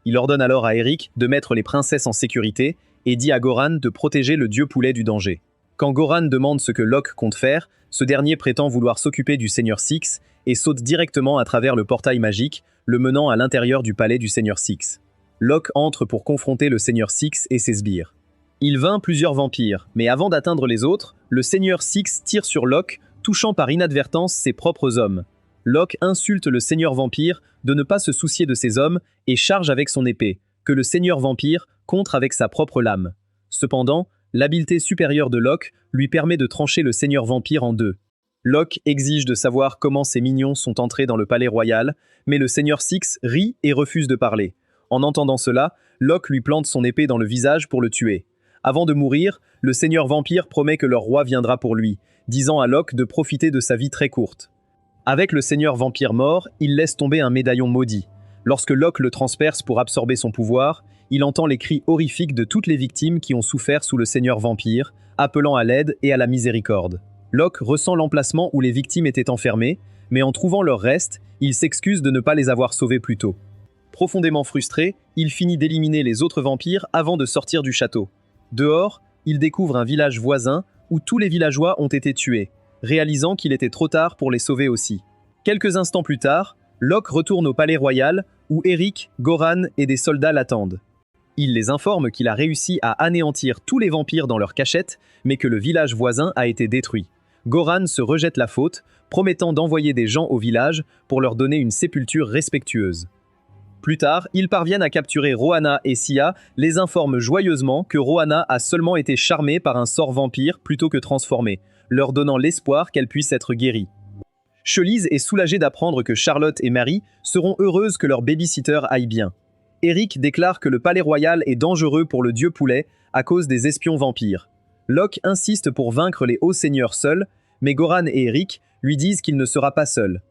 Il ordonne alors à Eric de mettre les princesses en sécurité et dit à Goran de protéger le dieu poulet du danger. Quand Goran demande ce que Locke compte faire, ce dernier prétend vouloir s'occuper du Seigneur Six et saute directement à travers le portail magique, le menant à l'intérieur du palais du Seigneur Six. Locke entre pour confronter le Seigneur Six et ses sbires. Il vainc plusieurs vampires, mais avant d'atteindre les autres, le Seigneur Six tire sur Locke, touchant par inadvertance ses propres hommes. Locke insulte le Seigneur Vampire de ne pas se soucier de ses hommes et charge avec son épée, que le Seigneur Vampire contre avec sa propre lame. Cependant, l'habileté supérieure de Locke lui permet de trancher le Seigneur Vampire en deux. Locke exige de savoir comment ses minions sont entrés dans le palais royal, mais le Seigneur Six rit et refuse de parler. En entendant cela, Locke lui plante son épée dans le visage pour le tuer. Avant de mourir, le seigneur vampire promet que leur roi viendra pour lui, disant à Locke de profiter de sa vie très courte. Avec le seigneur vampire mort, il laisse tomber un médaillon maudit. Lorsque Locke le transperce pour absorber son pouvoir, il entend les cris horrifiques de toutes les victimes qui ont souffert sous le seigneur vampire, appelant à l'aide et à la miséricorde. Locke ressent l'emplacement où les victimes étaient enfermées, mais en trouvant leurs restes, il s'excuse de ne pas les avoir sauvées plus tôt. Profondément frustré, il finit d'éliminer les autres vampires avant de sortir du château. Dehors, il découvre un village voisin où tous les villageois ont été tués, réalisant qu'il était trop tard pour les sauver aussi. Quelques instants plus tard, Locke retourne au palais royal où Eric, Goran et des soldats l'attendent. Il les informe qu'il a réussi à anéantir tous les vampires dans leur cachette, mais que le village voisin a été détruit. Goran se rejette la faute, promettant d'envoyer des gens au village pour leur donner une sépulture respectueuse. Plus tard, ils parviennent à capturer Rohanna et Sia, les informent joyeusement que Rohanna a seulement été charmée par un sort vampire plutôt que transformée, leur donnant l'espoir qu'elle puisse être guérie. Chelise est soulagée d'apprendre que Charlotte et Mary seront heureuses que leur babysitter aille bien. Eric déclare que le palais royal est dangereux pour le dieu poulet à cause des espions vampires. Locke insiste pour vaincre les hauts seigneurs seuls, mais Goran et Eric lui disent qu'il ne sera pas seul.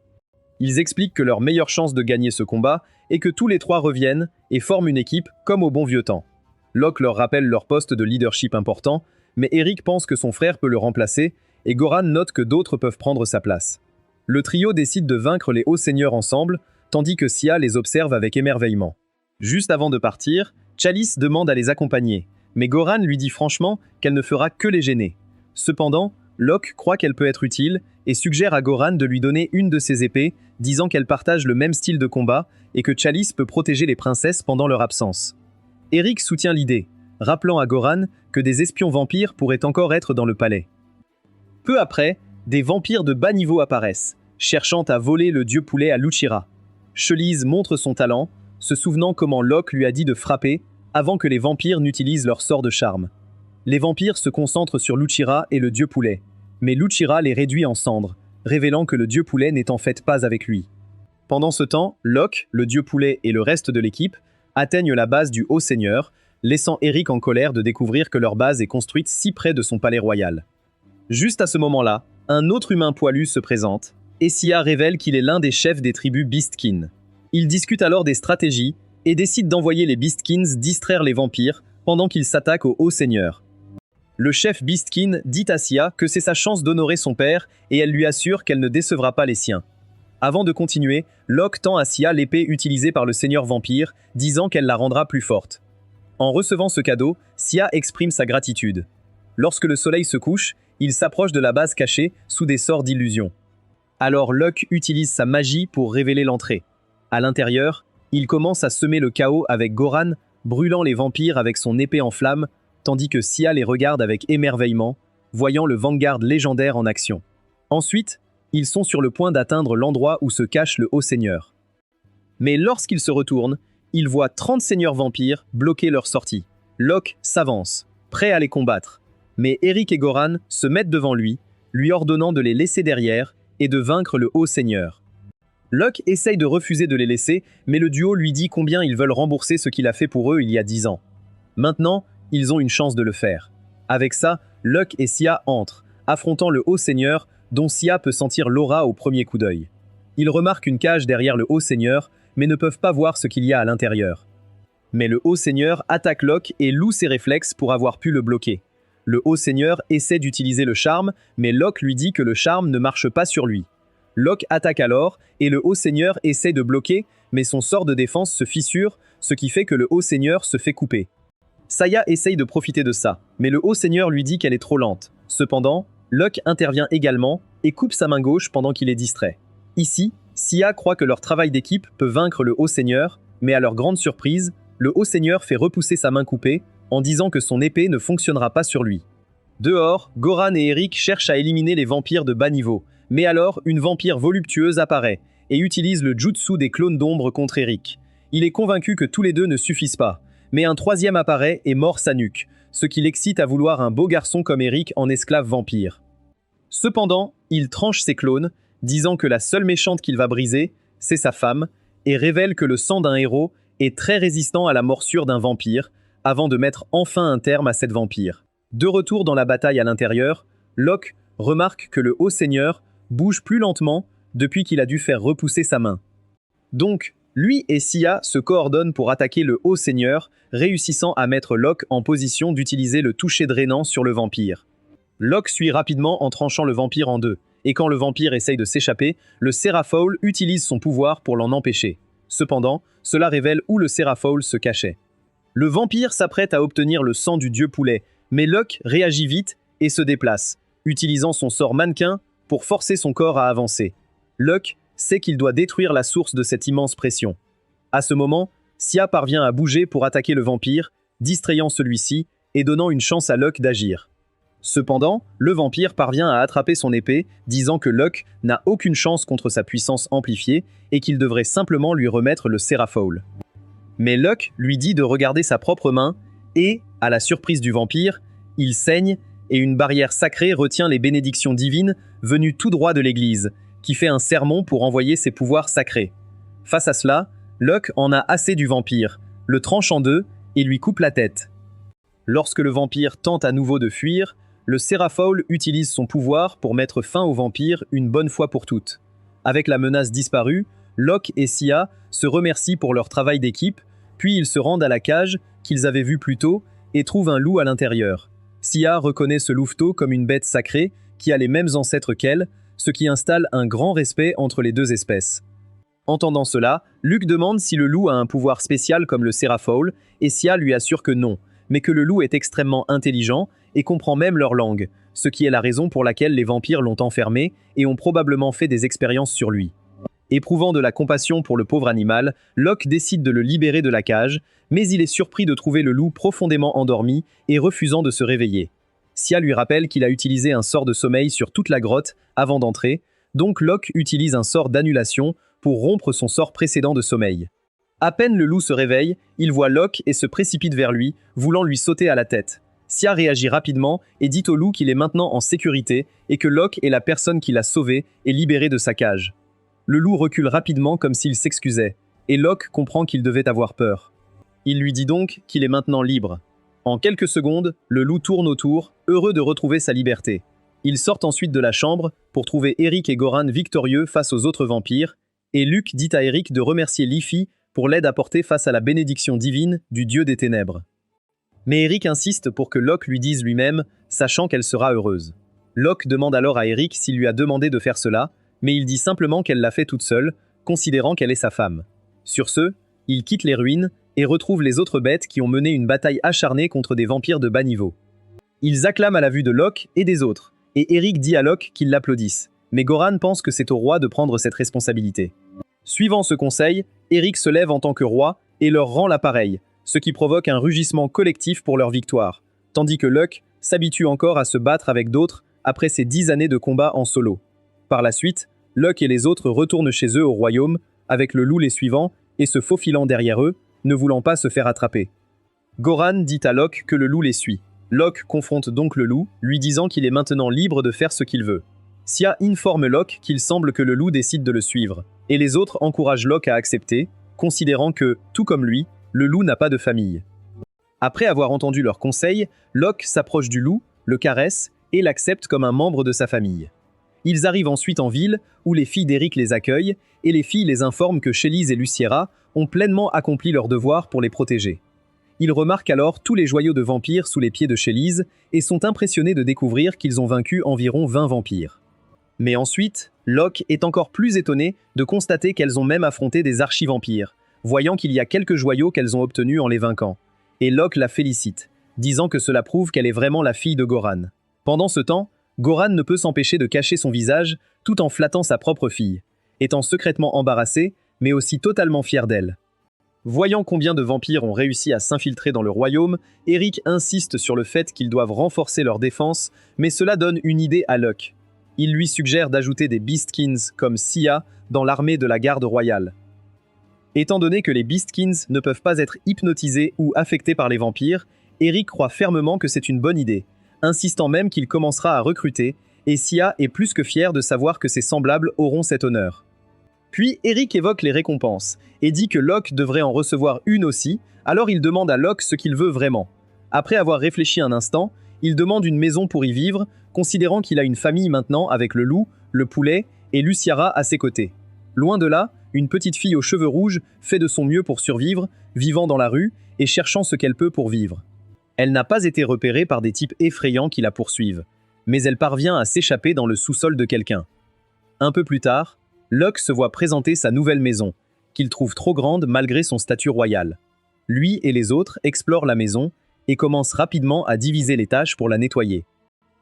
Ils expliquent que leur meilleure chance de gagner ce combat est que tous les trois reviennent et forment une équipe comme au bon vieux temps. Locke leur rappelle leur poste de leadership important, mais Eric pense que son frère peut le remplacer et Goran note que d'autres peuvent prendre sa place. Le trio décide de vaincre les hauts seigneurs ensemble, tandis que Sia les observe avec émerveillement. Juste avant de partir, Chalice demande à les accompagner, mais Goran lui dit franchement qu'elle ne fera que les gêner. Cependant, Locke croit qu'elle peut être utile et suggère à Goran de lui donner une de ses épées, disant qu'elle partage le même style de combat et que Chalice peut protéger les princesses pendant leur absence. Eric soutient l'idée, rappelant à Goran que des espions vampires pourraient encore être dans le palais. Peu après, des vampires de bas niveau apparaissent, cherchant à voler le dieu poulet à Lucira. Chelise montre son talent, se souvenant comment Locke lui a dit de frapper avant que les vampires n'utilisent leur sort de charme. Les vampires se concentrent sur Lucira et le dieu poulet, mais Lucira les réduit en cendres, révélant que le dieu poulet n'est en fait pas avec lui. Pendant ce temps, Locke, le dieu poulet et le reste de l'équipe atteignent la base du Haut Seigneur, laissant Eric en colère de découvrir que leur base est construite si près de son palais royal. Juste à ce moment-là, un autre humain poilu se présente, et Sia révèle qu'il est l'un des chefs des tribus Beastkin. Ils discutent alors des stratégies et décident d'envoyer les Beastkins distraire les vampires pendant qu'ils s'attaquent au Haut Seigneur. Le chef Beastkin dit à Sia que c'est sa chance d'honorer son père et elle lui assure qu'elle ne décevra pas les siens. Avant de continuer, Locke tend à Sia l'épée utilisée par le seigneur vampire, disant qu'elle la rendra plus forte. En recevant ce cadeau, Sia exprime sa gratitude. Lorsque le soleil se couche, il s'approche de la base cachée sous des sorts d'illusion. Alors Locke utilise sa magie pour révéler l'entrée. À l'intérieur, il commence à semer le chaos avec Goran, brûlant les vampires avec son épée en flammes, tandis que Sia les regarde avec émerveillement, voyant le Vanguard légendaire en action. Ensuite, ils sont sur le point d'atteindre l'endroit où se cache le Haut Seigneur. Mais lorsqu'ils se retournent, ils voient 30 seigneurs vampires bloquer leur sortie. Locke s'avance, prêt à les combattre. Mais Eric et Goran se mettent devant lui, lui ordonnant de les laisser derrière et de vaincre le Haut Seigneur. Locke essaye de refuser de les laisser, mais le duo lui dit combien ils veulent rembourser ce qu'il a fait pour eux il y a 10 ans. Maintenant, ils ont une chance de le faire. Avec ça, Locke et Sia entrent, affrontant le Haut Seigneur, dont Sia peut sentir l'aura au premier coup d'œil. Ils remarquent une cage derrière le Haut Seigneur, mais ne peuvent pas voir ce qu'il y a à l'intérieur. Mais le Haut Seigneur attaque Locke et loue ses réflexes pour avoir pu le bloquer. Le Haut Seigneur essaie d'utiliser le charme, mais Locke lui dit que le charme ne marche pas sur lui. Locke attaque alors, et le Haut Seigneur essaie de bloquer, mais son sort de défense se fissure, ce qui fait que le Haut Seigneur se fait couper. Saya essaye de profiter de ça, mais le Haut Seigneur lui dit qu'elle est trop lente. Cependant, Locke intervient également et coupe sa main gauche pendant qu'il est distrait. Ici, Sia croit que leur travail d'équipe peut vaincre le Haut Seigneur, mais à leur grande surprise, le Haut Seigneur fait repousser sa main coupée en disant que son épée ne fonctionnera pas sur lui. Dehors, Goran et Eric cherchent à éliminer les vampires de bas niveau, mais alors une vampire voluptueuse apparaît et utilise le jutsu des clones d'ombre contre Eric. Il est convaincu que tous les deux ne suffisent pas, mais un troisième apparaît et mord sa nuque, ce qui l'excite à vouloir un beau garçon comme Eric en esclave vampire. Cependant, il tranche ses clones, disant que la seule méchante qu'il va briser, c'est sa femme, et révèle que le sang d'un héros est très résistant à la morsure d'un vampire, avant de mettre enfin un terme à cette vampire. De retour dans la bataille à l'intérieur, Locke remarque que le Haut Seigneur bouge plus lentement depuis qu'il a dû faire repousser sa main. Donc, lui et Sia se coordonnent pour attaquer le Haut Seigneur, réussissant à mettre Locke en position d'utiliser le toucher drainant sur le vampire. Locke suit rapidement en tranchant le vampire en deux, et quand le vampire essaye de s'échapper, le Seraphol utilise son pouvoir pour l'en empêcher. Cependant, cela révèle où le Seraphol se cachait. Le vampire s'apprête à obtenir le sang du dieu poulet, mais Locke réagit vite et se déplace, utilisant son sort mannequin pour forcer son corps à avancer. Locke sait qu'il doit détruire la source de cette immense pression. À ce moment, Sia parvient à bouger pour attaquer le vampire, distrayant celui-ci et donnant une chance à Locke d'agir. Cependant, le vampire parvient à attraper son épée, disant que Locke n'a aucune chance contre sa puissance amplifiée et qu'il devrait simplement lui remettre le Seraphol. Mais Locke lui dit de regarder sa propre main et, à la surprise du vampire, il saigne et une barrière sacrée retient les bénédictions divines venues tout droit de l'Église, qui fait un sermon pour envoyer ses pouvoirs sacrés. Face à cela, Locke en a assez du vampire, le tranche en deux et lui coupe la tête. Lorsque le vampire tente à nouveau de fuir, le Seraphol utilise son pouvoir pour mettre fin au vampire une bonne fois pour toutes. Avec la menace disparue, Locke et Sia se remercient pour leur travail d'équipe, puis ils se rendent à la cage qu'ils avaient vue plus tôt et trouvent un loup à l'intérieur. Sia reconnaît ce louveteau comme une bête sacrée qui a les mêmes ancêtres qu'elle, ce qui installe un grand respect entre les deux espèces. Entendant cela, Luke demande si le loup a un pouvoir spécial comme le Seraphol, et Sia lui assure que non, mais que le loup est extrêmement intelligent et comprend même leur langue, ce qui est la raison pour laquelle les vampires l'ont enfermé et ont probablement fait des expériences sur lui. Éprouvant de la compassion pour le pauvre animal, Locke décide de le libérer de la cage, mais il est surpris de trouver le loup profondément endormi et refusant de se réveiller. Sia lui rappelle qu'il a utilisé un sort de sommeil sur toute la grotte avant d'entrer, donc Locke utilise un sort d'annulation pour rompre son sort précédent de sommeil. À peine le loup se réveille, il voit Locke et se précipite vers lui, voulant lui sauter à la tête. Sia réagit rapidement et dit au loup qu'il est maintenant en sécurité et que Locke est la personne qui l'a sauvé et libéré de sa cage. Le loup recule rapidement comme s'il s'excusait, et Locke comprend qu'il devait avoir peur. Il lui dit donc qu'il est maintenant libre. En quelques secondes, le loup tourne autour, heureux de retrouver sa liberté. Ils sortent ensuite de la chambre pour trouver Eric et Goran victorieux face aux autres vampires, et Luke dit à Eric de remercier Leafy pour l'aide apportée face à la bénédiction divine du dieu des ténèbres. Mais Eric insiste pour que Locke lui dise lui-même, sachant qu'elle sera heureuse. Locke demande alors à Eric s'il lui a demandé de faire cela, mais il dit simplement qu'elle l'a fait toute seule, considérant qu'elle est sa femme. Sur ce, il quitte les ruines et retrouve les autres bêtes qui ont mené une bataille acharnée contre des vampires de bas niveau. Ils acclament à la vue de Locke et des autres, et Eric dit à Locke qu'il l'applaudisse, mais Goran pense que c'est au roi de prendre cette responsabilité. Suivant ce conseil, Eric se lève en tant que roi et leur rend l'appareil, ce qui provoque un rugissement collectif pour leur victoire, tandis que Locke s'habitue encore à se battre avec d'autres après ses 10 années de combat en solo. Par la suite, Locke et les autres retournent chez eux au royaume, avec le loup les suivant et se faufilant derrière eux, ne voulant pas se faire attraper. Goran dit à Locke que le loup les suit. Locke confronte donc le loup, lui disant qu'il est maintenant libre de faire ce qu'il veut. Sia informe Locke qu'il semble que le loup décide de le suivre, et les autres encouragent Locke à accepter, considérant que, tout comme lui, le loup n'a pas de famille. Après avoir entendu leurs conseils, Locke s'approche du loup, le caresse et l'accepte comme un membre de sa famille. Ils arrivent ensuite en ville, où les filles d'Eric les accueillent, et les filles les informent que Chélise et Luciera ont pleinement accompli leur devoir pour les protéger. Ils remarquent alors tous les joyaux de vampires sous les pieds de Chélise et sont impressionnés de découvrir qu'ils ont vaincu environ 20 vampires. Mais ensuite, Locke est encore plus étonné de constater qu'elles ont même affronté des archivampires, voyant qu'il y a quelques joyaux qu'elles ont obtenus en les vainquant. Et Locke la félicite, disant que cela prouve qu'elle est vraiment la fille de Goran. Pendant ce temps, Goran ne peut s'empêcher de cacher son visage tout en flattant sa propre fille, étant secrètement embarrassé, mais aussi totalement fier d'elle. Voyant combien de vampires ont réussi à s'infiltrer dans le royaume, Eric insiste sur le fait qu'ils doivent renforcer leur défense, mais cela donne une idée à Locke. Il lui suggère d'ajouter des Beastkins comme Sia dans l'armée de la garde royale. Étant donné que les Beastkins ne peuvent pas être hypnotisés ou affectés par les vampires, Eric croit fermement que c'est une bonne idée, insistant même qu'il commencera à recruter, et Sia est plus que fière de savoir que ses semblables auront cet honneur. Puis Eric évoque les récompenses et dit que Locke devrait en recevoir une aussi, alors il demande à Locke ce qu'il veut vraiment. Après avoir réfléchi un instant, il demande une maison pour y vivre, considérant qu'il a une famille maintenant avec le loup, le poulet et Luciara à ses côtés. Loin de là, une petite fille aux cheveux rouges fait de son mieux pour survivre, vivant dans la rue et cherchant ce qu'elle peut pour vivre. Elle n'a pas été repérée par des types effrayants qui la poursuivent, mais elle parvient à s'échapper dans le sous-sol de quelqu'un. Un peu plus tard, Locke se voit présenter sa nouvelle maison, qu'il trouve trop grande malgré son statut royal. Lui et les autres explorent la maison et commencent rapidement à diviser les tâches pour la nettoyer.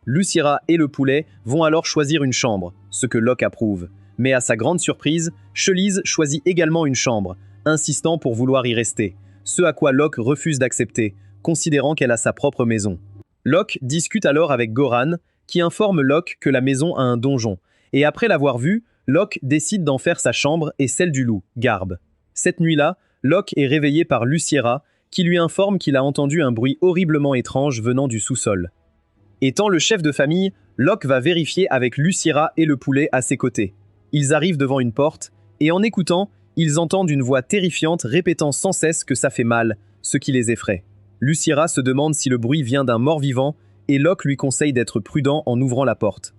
Luciara et le poulet vont alors choisir une chambre, ce que Locke approuve. Mais à sa grande surprise, Chelise choisit également une chambre, insistant pour vouloir y rester, ce à quoi Locke refuse d'accepter, considérant qu'elle a sa propre maison. Locke discute alors avec Goran, qui informe Locke que la maison a un donjon, et après l'avoir vu, Locke décide d'en faire sa chambre et celle du loup, Garbe. Cette nuit-là, Locke est réveillé par Luciara, qui lui informe qu'il a entendu un bruit horriblement étrange venant du sous-sol. Étant le chef de famille, Locke va vérifier avec Luciara et le poulet à ses côtés. Ils arrivent devant une porte, et en écoutant, ils entendent une voix terrifiante répétant sans cesse que ça fait mal, ce qui les effraie. Luciara se demande si le bruit vient d'un mort-vivant, et Locke lui conseille d'être prudent en ouvrant la porte.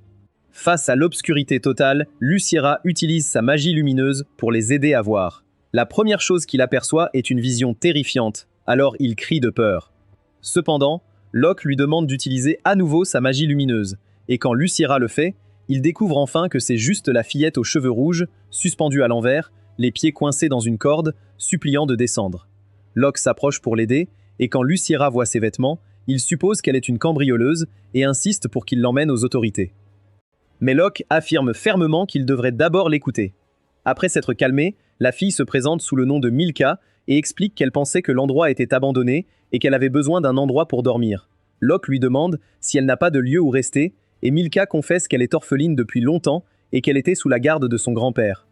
Face à l'obscurité totale, Luciara utilise sa magie lumineuse pour les aider à voir. La première chose qu'il aperçoit est une vision terrifiante, alors il crie de peur. Cependant, Locke lui demande d'utiliser à nouveau sa magie lumineuse, et quand Luciara le fait, il découvre enfin que c'est juste la fillette aux cheveux rouges, suspendue à l'envers, les pieds coincés dans une corde, suppliant de descendre. Locke s'approche pour l'aider, et quand Luciara voit ses vêtements, il suppose qu'elle est une cambrioleuse et insiste pour qu'il l'emmène aux autorités. Mais Locke affirme fermement qu'il devrait d'abord l'écouter. Après s'être calmée, la fille se présente sous le nom de Milka et explique qu'elle pensait que l'endroit était abandonné et qu'elle avait besoin d'un endroit pour dormir. Locke lui demande si elle n'a pas de lieu où rester, et Milka confesse qu'elle est orpheline depuis longtemps et qu'elle était sous la garde de son grand-père.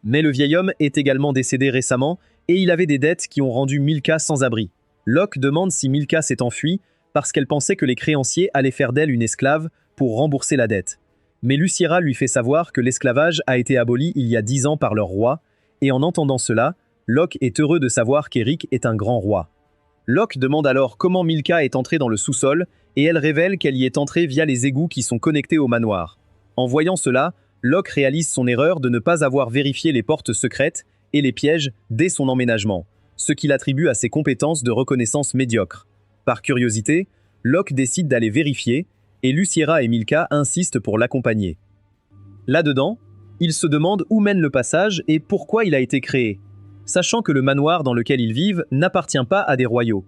Mais le vieil homme est également décédé récemment et il avait des dettes qui ont rendu Milka sans abri. Locke demande si Milka s'est enfuie parce qu'elle pensait que les créanciers allaient faire d'elle une esclave pour rembourser la dette. Mais Luciara lui fait savoir que l'esclavage a été aboli il y a 10 ans par leur roi, et en entendant cela, Locke est heureux de savoir qu'Eric est un grand roi. Locke demande alors comment Milka est entrée dans le sous-sol, et elle révèle qu'elle y est entrée via les égouts qui sont connectés au manoir. En voyant cela, Locke réalise son erreur de ne pas avoir vérifié les portes secrètes et les pièges dès son emménagement, ce qu'il attribue à ses compétences de reconnaissance médiocres. Par curiosité, Locke décide d'aller vérifier, et Luciara et Milka insistent pour l'accompagner. Là-dedans, ils se demandent où mène le passage et pourquoi il a été créé, sachant que le manoir dans lequel ils vivent n'appartient pas à des royaux.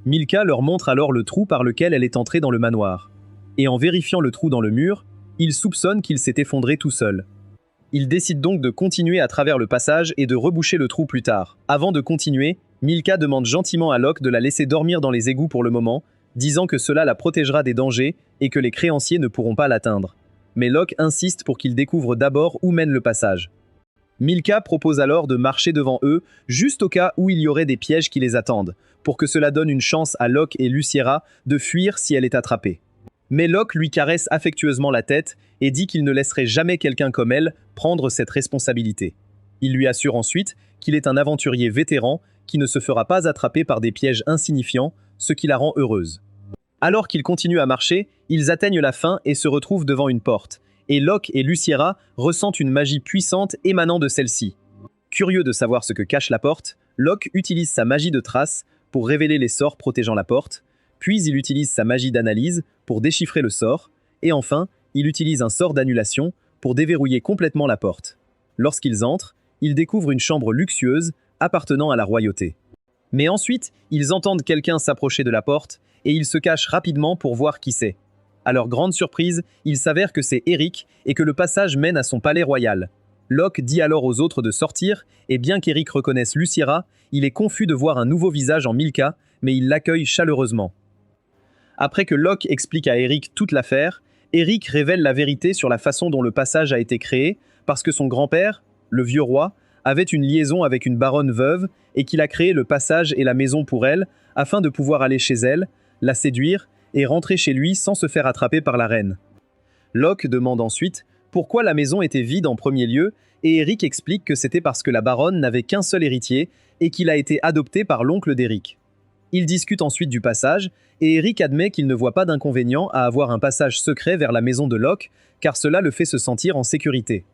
Milka leur montre alors le trou par lequel elle est entrée dans le manoir. Et en vérifiant le trou dans le mur, ils soupçonnent qu'il s'est effondré tout seul. Ils décident donc de continuer à travers le passage et de reboucher le trou plus tard. Avant de continuer, Milka demande gentiment à Locke de la laisser dormir dans les égouts pour le moment, disant que cela la protégera des dangers et que les créanciers ne pourront pas l'atteindre. Mais Locke insiste pour qu'il découvre d'abord où mène le passage. Milka propose alors de marcher devant eux, juste au cas où il y aurait des pièges qui les attendent, pour que cela donne une chance à Locke et Luciara de fuir si elle est attrapée. Mais Locke lui caresse affectueusement la tête et dit qu'il ne laisserait jamais quelqu'un comme elle prendre cette responsabilité. Il lui assure ensuite qu'il est un aventurier vétéran qui ne se fera pas attraper par des pièges insignifiants, ce qui la rend heureuse. Alors qu'ils continuent à marcher, ils atteignent la fin et se retrouvent devant une porte, et Locke et Luciara ressentent une magie puissante émanant de celle-ci. Curieux de savoir ce que cache la porte, Locke utilise sa magie de trace pour révéler les sorts protégeant la porte, puis il utilise sa magie d'analyse pour déchiffrer le sort, et enfin, il utilise un sort d'annulation pour déverrouiller complètement la porte. Lorsqu'ils entrent, ils découvrent une chambre luxueuse appartenant à la royauté. Mais ensuite, ils entendent quelqu'un s'approcher de la porte, et ils se cachent rapidement pour voir qui c'est. À leur grande surprise, il s'avère que c'est Eric et que le passage mène à son palais royal. Locke dit alors aux autres de sortir, et bien qu'Eric reconnaisse Luciara, il est confus de voir un nouveau visage en Milka, mais il l'accueille chaleureusement. Après que Locke explique à Eric toute l'affaire, Eric révèle la vérité sur la façon dont le passage a été créé, parce que son grand-père, le vieux roi, avait une liaison avec une baronne veuve et qu'il a créé le passage et la maison pour elle, afin de pouvoir aller chez elle, la séduire et rentrer chez lui sans se faire attraper par la reine. Locke demande ensuite pourquoi la maison était vide en premier lieu, et Eric explique que c'était parce que la baronne n'avait qu'un seul héritier et qu'il a été adopté par l'oncle d'Eric. Ils discutent ensuite du passage, et Eric admet qu'il ne voit pas d'inconvénient à avoir un passage secret vers la maison de Locke, car cela le fait se sentir en sécurité.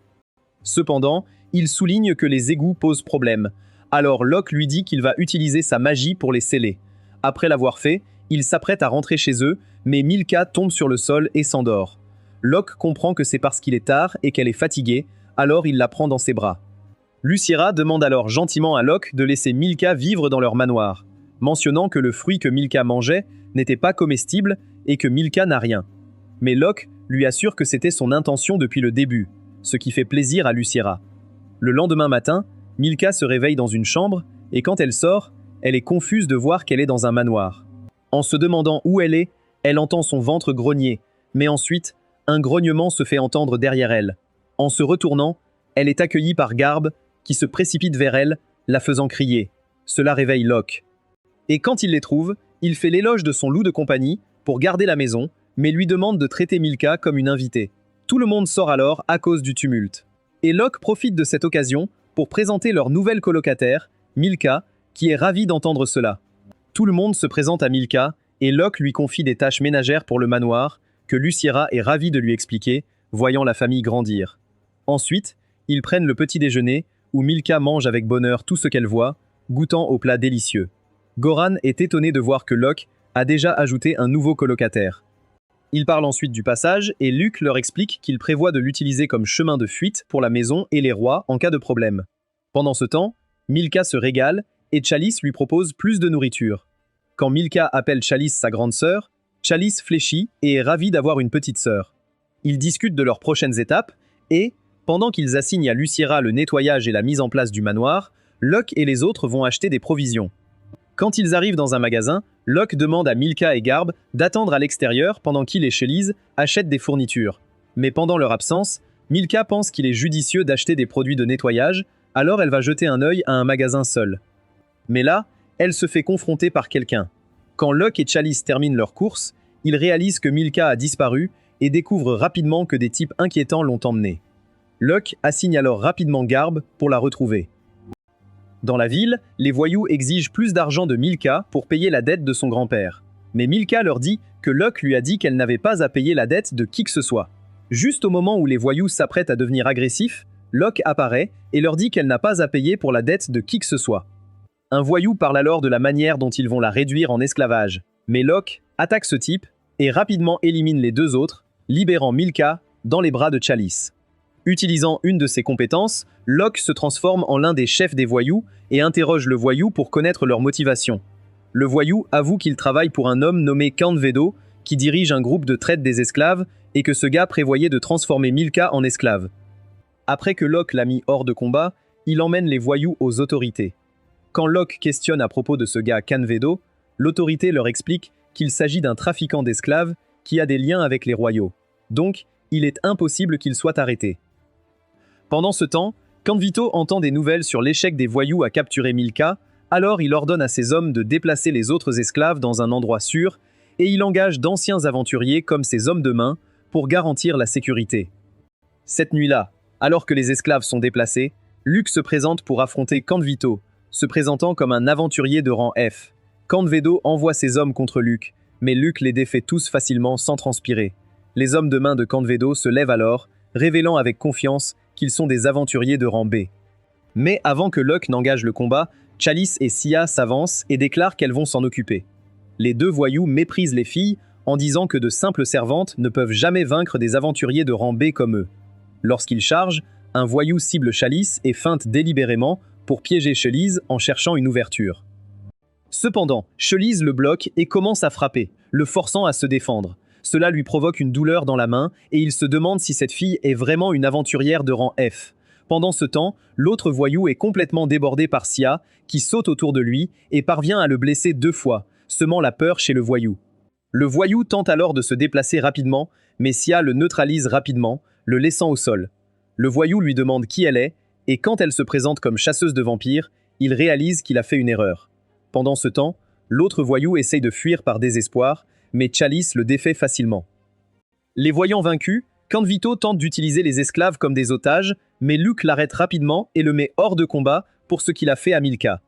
Cependant, il souligne que les égouts posent problème. Alors Locke lui dit qu'il va utiliser sa magie pour les sceller. Après l'avoir fait, il s'apprête à rentrer chez eux, mais Milka tombe sur le sol et s'endort. Locke comprend que c'est parce qu'il est tard et qu'elle est fatiguée, alors il la prend dans ses bras. Lucira demande alors gentiment à Locke de laisser Milka vivre dans leur manoir, mentionnant que le fruit que Milka mangeait n'était pas comestible et que Milka n'a rien. Mais Locke lui assure que c'était son intention depuis le début, ce qui fait plaisir à Lucira. Le lendemain matin, Milka se réveille dans une chambre, et quand elle sort, elle est confuse de voir qu'elle est dans un manoir. En se demandant où elle est, elle entend son ventre grogner, mais ensuite, un grognement se fait entendre derrière elle. En se retournant, elle est accueillie par Garb, qui se précipite vers elle, la faisant crier. Cela réveille Locke. Et quand il les trouve, il fait l'éloge de son loup de compagnie pour garder la maison, mais lui demande de traiter Milka comme une invitée. Tout le monde sort alors à cause du tumulte. Et Locke profite de cette occasion pour présenter leur nouvelle colocataire, Milka, qui est ravie d'entendre cela. Tout le monde se présente à Milka, et Locke lui confie des tâches ménagères pour le manoir, que Lucira est ravie de lui expliquer, voyant la famille grandir. Ensuite, ils prennent le petit déjeuner, où Milka mange avec bonheur tout ce qu'elle voit, goûtant au plat délicieux. Goran est étonné de voir que Locke a déjà ajouté un nouveau colocataire. Ils parlent ensuite du passage, et Luke leur explique qu'il prévoit de l'utiliser comme chemin de fuite pour la maison et les rois en cas de problème. Pendant ce temps, Milka se régale, et Chalice lui propose plus de nourriture. Quand Milka appelle Chalice sa grande sœur, Chalice fléchit et est ravie d'avoir une petite sœur. Ils discutent de leurs prochaines étapes, et, pendant qu'ils assignent à Lucira le nettoyage et la mise en place du manoir, Locke et les autres vont acheter des provisions. Quand ils arrivent dans un magasin, Locke demande à Milka et Garb d'attendre à l'extérieur pendant qu'il et Chalice achètent des fournitures. Mais pendant leur absence, Milka pense qu'il est judicieux d'acheter des produits de nettoyage, alors elle va jeter un œil à un magasin seul. Mais là, elle se fait confronter par quelqu'un. Quand Locke et Chalice terminent leur course, ils réalisent que Milka a disparu et découvrent rapidement que des types inquiétants l'ont emmenée. Locke assigne alors rapidement Garb pour la retrouver. Dans la ville, les voyous exigent plus d'argent de Milka pour payer la dette de son grand-père. Mais Milka leur dit que Locke lui a dit qu'elle n'avait pas à payer la dette de qui que ce soit. Juste au moment où les voyous s'apprêtent à devenir agressifs, Locke apparaît et leur dit qu'elle n'a pas à payer pour la dette de qui que ce soit. Un voyou parle alors de la manière dont ils vont la réduire en esclavage. Mais Locke attaque ce type et rapidement élimine les deux autres, libérant Milka dans les bras de Chalice. Utilisant une de ses compétences, Locke se transforme en l'un des chefs des voyous et interroge le voyou pour connaître leur motivation. Le voyou avoue qu'il travaille pour un homme nommé Canvedo, qui dirige un groupe de traite des esclaves, et que ce gars prévoyait de transformer Milka en esclave. Après que Locke l'a mis hors de combat, il emmène les voyous aux autorités. Quand Locke questionne à propos de ce gars Canvedo, l'autorité leur explique qu'il s'agit d'un trafiquant d'esclaves qui a des liens avec les royaux. Donc, il est impossible qu'il soit arrêté. Pendant ce temps, Canvito entend des nouvelles sur l'échec des voyous à capturer Milka, alors il ordonne à ses hommes de déplacer les autres esclaves dans un endroit sûr, et il engage d'anciens aventuriers comme ses hommes de main pour garantir la sécurité. Cette nuit-là, alors que les esclaves sont déplacés, Luke se présente pour affronter Canvito, se présentant comme un aventurier de rang F. Canvedo envoie ses hommes contre Luke, mais Luke les défait tous facilement sans transpirer. Les hommes de main de Canvedo se lèvent alors, révélant avec confiance qu'ils sont des aventuriers de rang B. Mais avant que Locke n'engage le combat, Chalice et Sia s'avancent et déclarent qu'elles vont s'en occuper. Les deux voyous méprisent les filles en disant que de simples servantes ne peuvent jamais vaincre des aventuriers de rang B comme eux. Lorsqu'ils chargent, un voyou cible Chalice et feinte délibérément pour piéger Chalice en cherchant une ouverture. Cependant, Chalice le bloque et commence à frapper, le forçant à se défendre. Cela lui provoque une douleur dans la main et il se demande si cette fille est vraiment une aventurière de rang F. Pendant ce temps, l'autre voyou est complètement débordé par Sia, qui saute autour de lui et parvient à le blesser 2 fois, semant la peur chez le voyou. Le voyou tente alors de se déplacer rapidement, mais Sia le neutralise rapidement, le laissant au sol. Le voyou lui demande qui elle est, et quand elle se présente comme chasseuse de vampires, il réalise qu'il a fait une erreur. Pendant ce temps, l'autre voyou essaye de fuir par désespoir, mais Chalice le défait facilement. Les voyant vaincus, Canvito tente d'utiliser les esclaves comme des otages, mais Luke l'arrête rapidement et le met hors de combat pour ce qu'il a fait à Milka.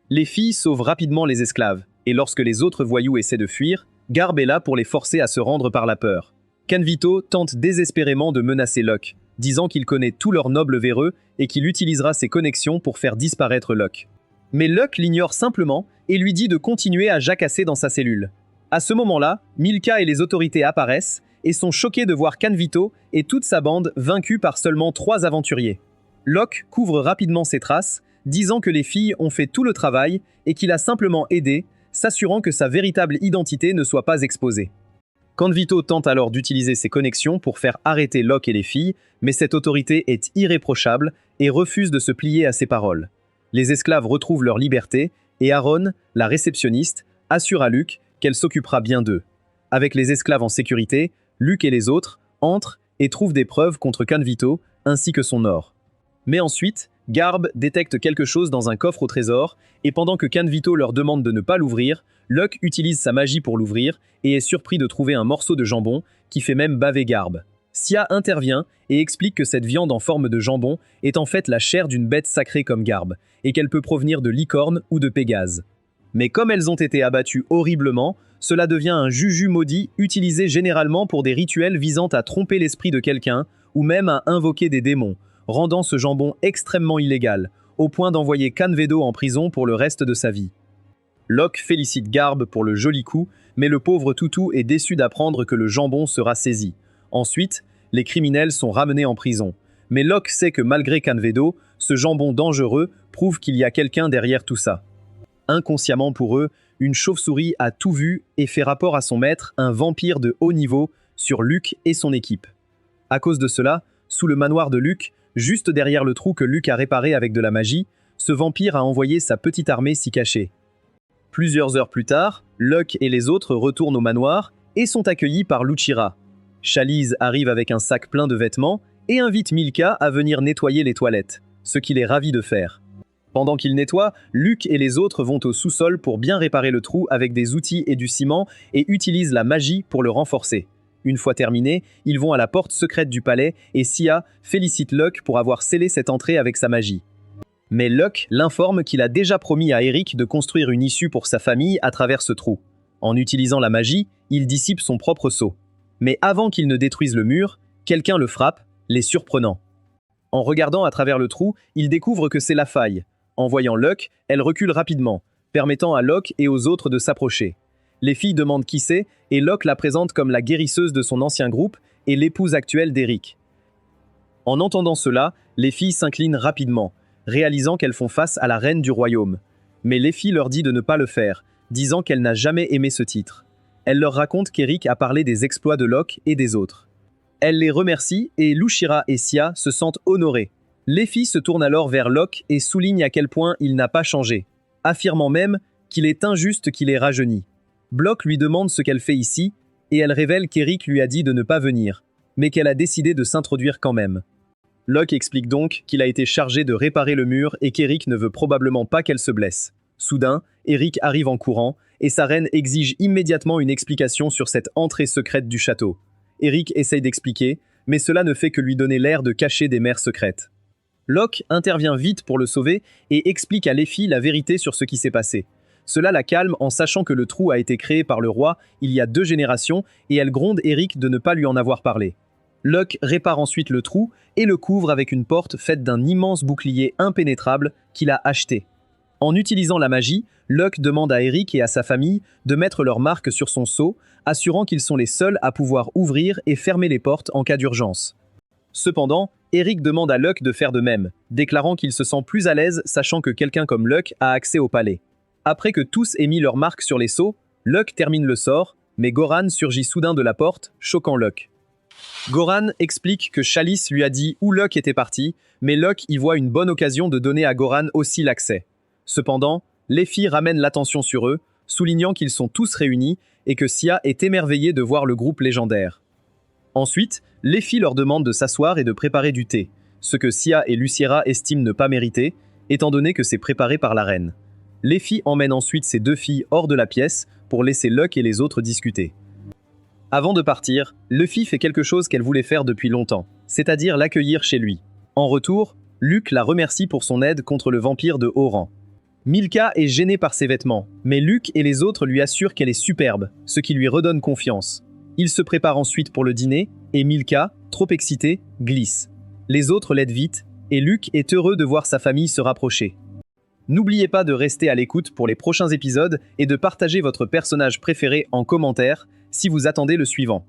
Les filles sauvent rapidement les esclaves, et lorsque les autres voyous essaient de fuir, Garb est là pour les forcer à se rendre par la peur. Canvito tente désespérément de menacer Locke, disant qu'il connaît tout leur noble véreux et qu'il utilisera ses connexions pour faire disparaître Locke. Mais Locke l'ignore simplement et lui dit de continuer à jacasser dans sa cellule. À ce moment-là, Milka et les autorités apparaissent et sont choqués de voir Canvito et toute sa bande vaincus par seulement 3 aventuriers. Locke couvre rapidement ses traces, disant que les filles ont fait tout le travail et qu'il a simplement aidé, s'assurant que sa véritable identité ne soit pas exposée. Canvito tente alors d'utiliser ses connexions pour faire arrêter Locke et les filles, mais cette autorité est irréprochable et refuse de se plier à ses paroles. Les esclaves retrouvent leur liberté et Aaron, la réceptionniste, assure à Luke qu'elle s'occupera bien d'eux. Avec les esclaves en sécurité, Luke et les autres entrent et trouvent des preuves contre Canvito ainsi que son or. Mais ensuite, Garb détecte quelque chose dans un coffre au trésor et pendant que Canvito leur demande de ne pas l'ouvrir, Locke utilise sa magie pour l'ouvrir et est surpris de trouver un morceau de jambon qui fait même baver Garb. Sia intervient et explique que cette viande en forme de jambon est en fait la chair d'une bête sacrée comme Garb et qu'elle peut provenir de licorne ou de Pégase. Mais comme elles ont été abattues horriblement, cela devient un juju maudit utilisé généralement pour des rituels visant à tromper l'esprit de quelqu'un ou même à invoquer des démons, rendant ce jambon extrêmement illégal, au point d'envoyer Canvedo en prison pour le reste de sa vie. Locke félicite Garb pour le joli coup, mais le pauvre toutou est déçu d'apprendre que le jambon sera saisi. Ensuite, les criminels sont ramenés en prison. Mais Locke sait que malgré Canvedo, ce jambon dangereux prouve qu'il y a quelqu'un derrière tout ça. Inconsciemment pour eux, une chauve-souris a tout vu et fait rapport à son maître, un vampire de haut niveau, sur Luke et son équipe. À cause de cela, sous le manoir de Luke, juste derrière le trou que Luke a réparé avec de la magie, ce vampire a envoyé sa petite armée s'y cacher. Plusieurs heures plus tard, Locke et les autres retournent au manoir et sont accueillis par Luchira. Chalice arrive avec un sac plein de vêtements et invite Milka à venir nettoyer les toilettes, ce qu'il est ravi de faire. Pendant qu'il nettoie, Luke et les autres vont au sous-sol pour bien réparer le trou avec des outils et du ciment et utilisent la magie pour le renforcer. Une fois terminé, ils vont à la porte secrète du palais et Sia félicite Locke pour avoir scellé cette entrée avec sa magie. Mais Locke l'informe qu'il a déjà promis à Eric de construire une issue pour sa famille à travers ce trou. En utilisant la magie, il dissipe son propre sceau. Mais avant qu'il ne détruise le mur, quelqu'un le frappe, les surprenant. En regardant à travers le trou, il découvre que c'est la faille. En voyant Locke, elle recule rapidement, permettant à Locke et aux autres de s'approcher. Les filles demandent qui c'est, et Locke la présente comme la guérisseuse de son ancien groupe et l'épouse actuelle d'Eric. En entendant cela, les filles s'inclinent rapidement, réalisant qu'elles font face à la reine du royaume. Mais Léfy leur dit de ne pas le faire, disant qu'elle n'a jamais aimé ce titre. Elle leur raconte qu'Eric a parlé des exploits de Locke et des autres. Elle les remercie et Luchira et Sia se sentent honorés. Léfy se tourne alors vers Locke et souligne à quel point il n'a pas changé, affirmant même qu'il est injuste qu'il ait rajeuni. Block lui demande ce qu'elle fait ici, et elle révèle qu'Eric lui a dit de ne pas venir, mais qu'elle a décidé de s'introduire quand même. Locke explique donc qu'il a été chargé de réparer le mur et qu'Eric ne veut probablement pas qu'elle se blesse. Soudain, Eric arrive en courant, et sa reine exige immédiatement une explication sur cette entrée secrète du château. Eric essaye d'expliquer, mais cela ne fait que lui donner l'air de cacher des mers secrètes. Locke intervient vite pour le sauver et explique à Léfy la vérité sur ce qui s'est passé. Cela la calme en sachant que le trou a été créé par le roi il y a 2 générations et elle gronde Eric de ne pas lui en avoir parlé. Locke répare ensuite le trou et le couvre avec une porte faite d'un immense bouclier impénétrable qu'il a acheté. En utilisant la magie, Locke demande à Eric et à sa famille de mettre leur marque sur son sceau, assurant qu'ils sont les seuls à pouvoir ouvrir et fermer les portes en cas d'urgence. Cependant, Eric demande à Locke de faire de même, déclarant qu'il se sent plus à l'aise sachant que quelqu'un comme Locke a accès au palais. Après que tous aient mis leur marque sur les sceaux, Locke termine le sort, mais Goran surgit soudain de la porte, choquant Locke. Goran explique que Chalice lui a dit où Locke était parti, mais Locke y voit une bonne occasion de donner à Goran aussi l'accès. Cependant, Léfy ramène l'attention sur eux, soulignant qu'ils sont tous réunis et que Sia est émerveillée de voir le groupe légendaire. Ensuite, Léfy leur demande de s'asseoir et de préparer du thé, ce que Sia et Luciera estiment ne pas mériter, étant donné que c'est préparé par la reine. Léfy emmène ensuite ses 2 filles hors de la pièce pour laisser Locke et les autres discuter. Avant de partir, Luffy fait quelque chose qu'elle voulait faire depuis longtemps, c'est-à-dire l'accueillir chez lui. En retour, Luke la remercie pour son aide contre le vampire de haut rang. Milka est gênée par ses vêtements, mais Luke et les autres lui assurent qu'elle est superbe, ce qui lui redonne confiance. Il se prépare ensuite pour le dîner, et Milka, trop excitée, glisse. Les autres l'aident vite, et Luke est heureux de voir sa famille se rapprocher. N'oubliez pas de rester à l'écoute pour les prochains épisodes et de partager votre personnage préféré en commentaire si vous attendez le suivant.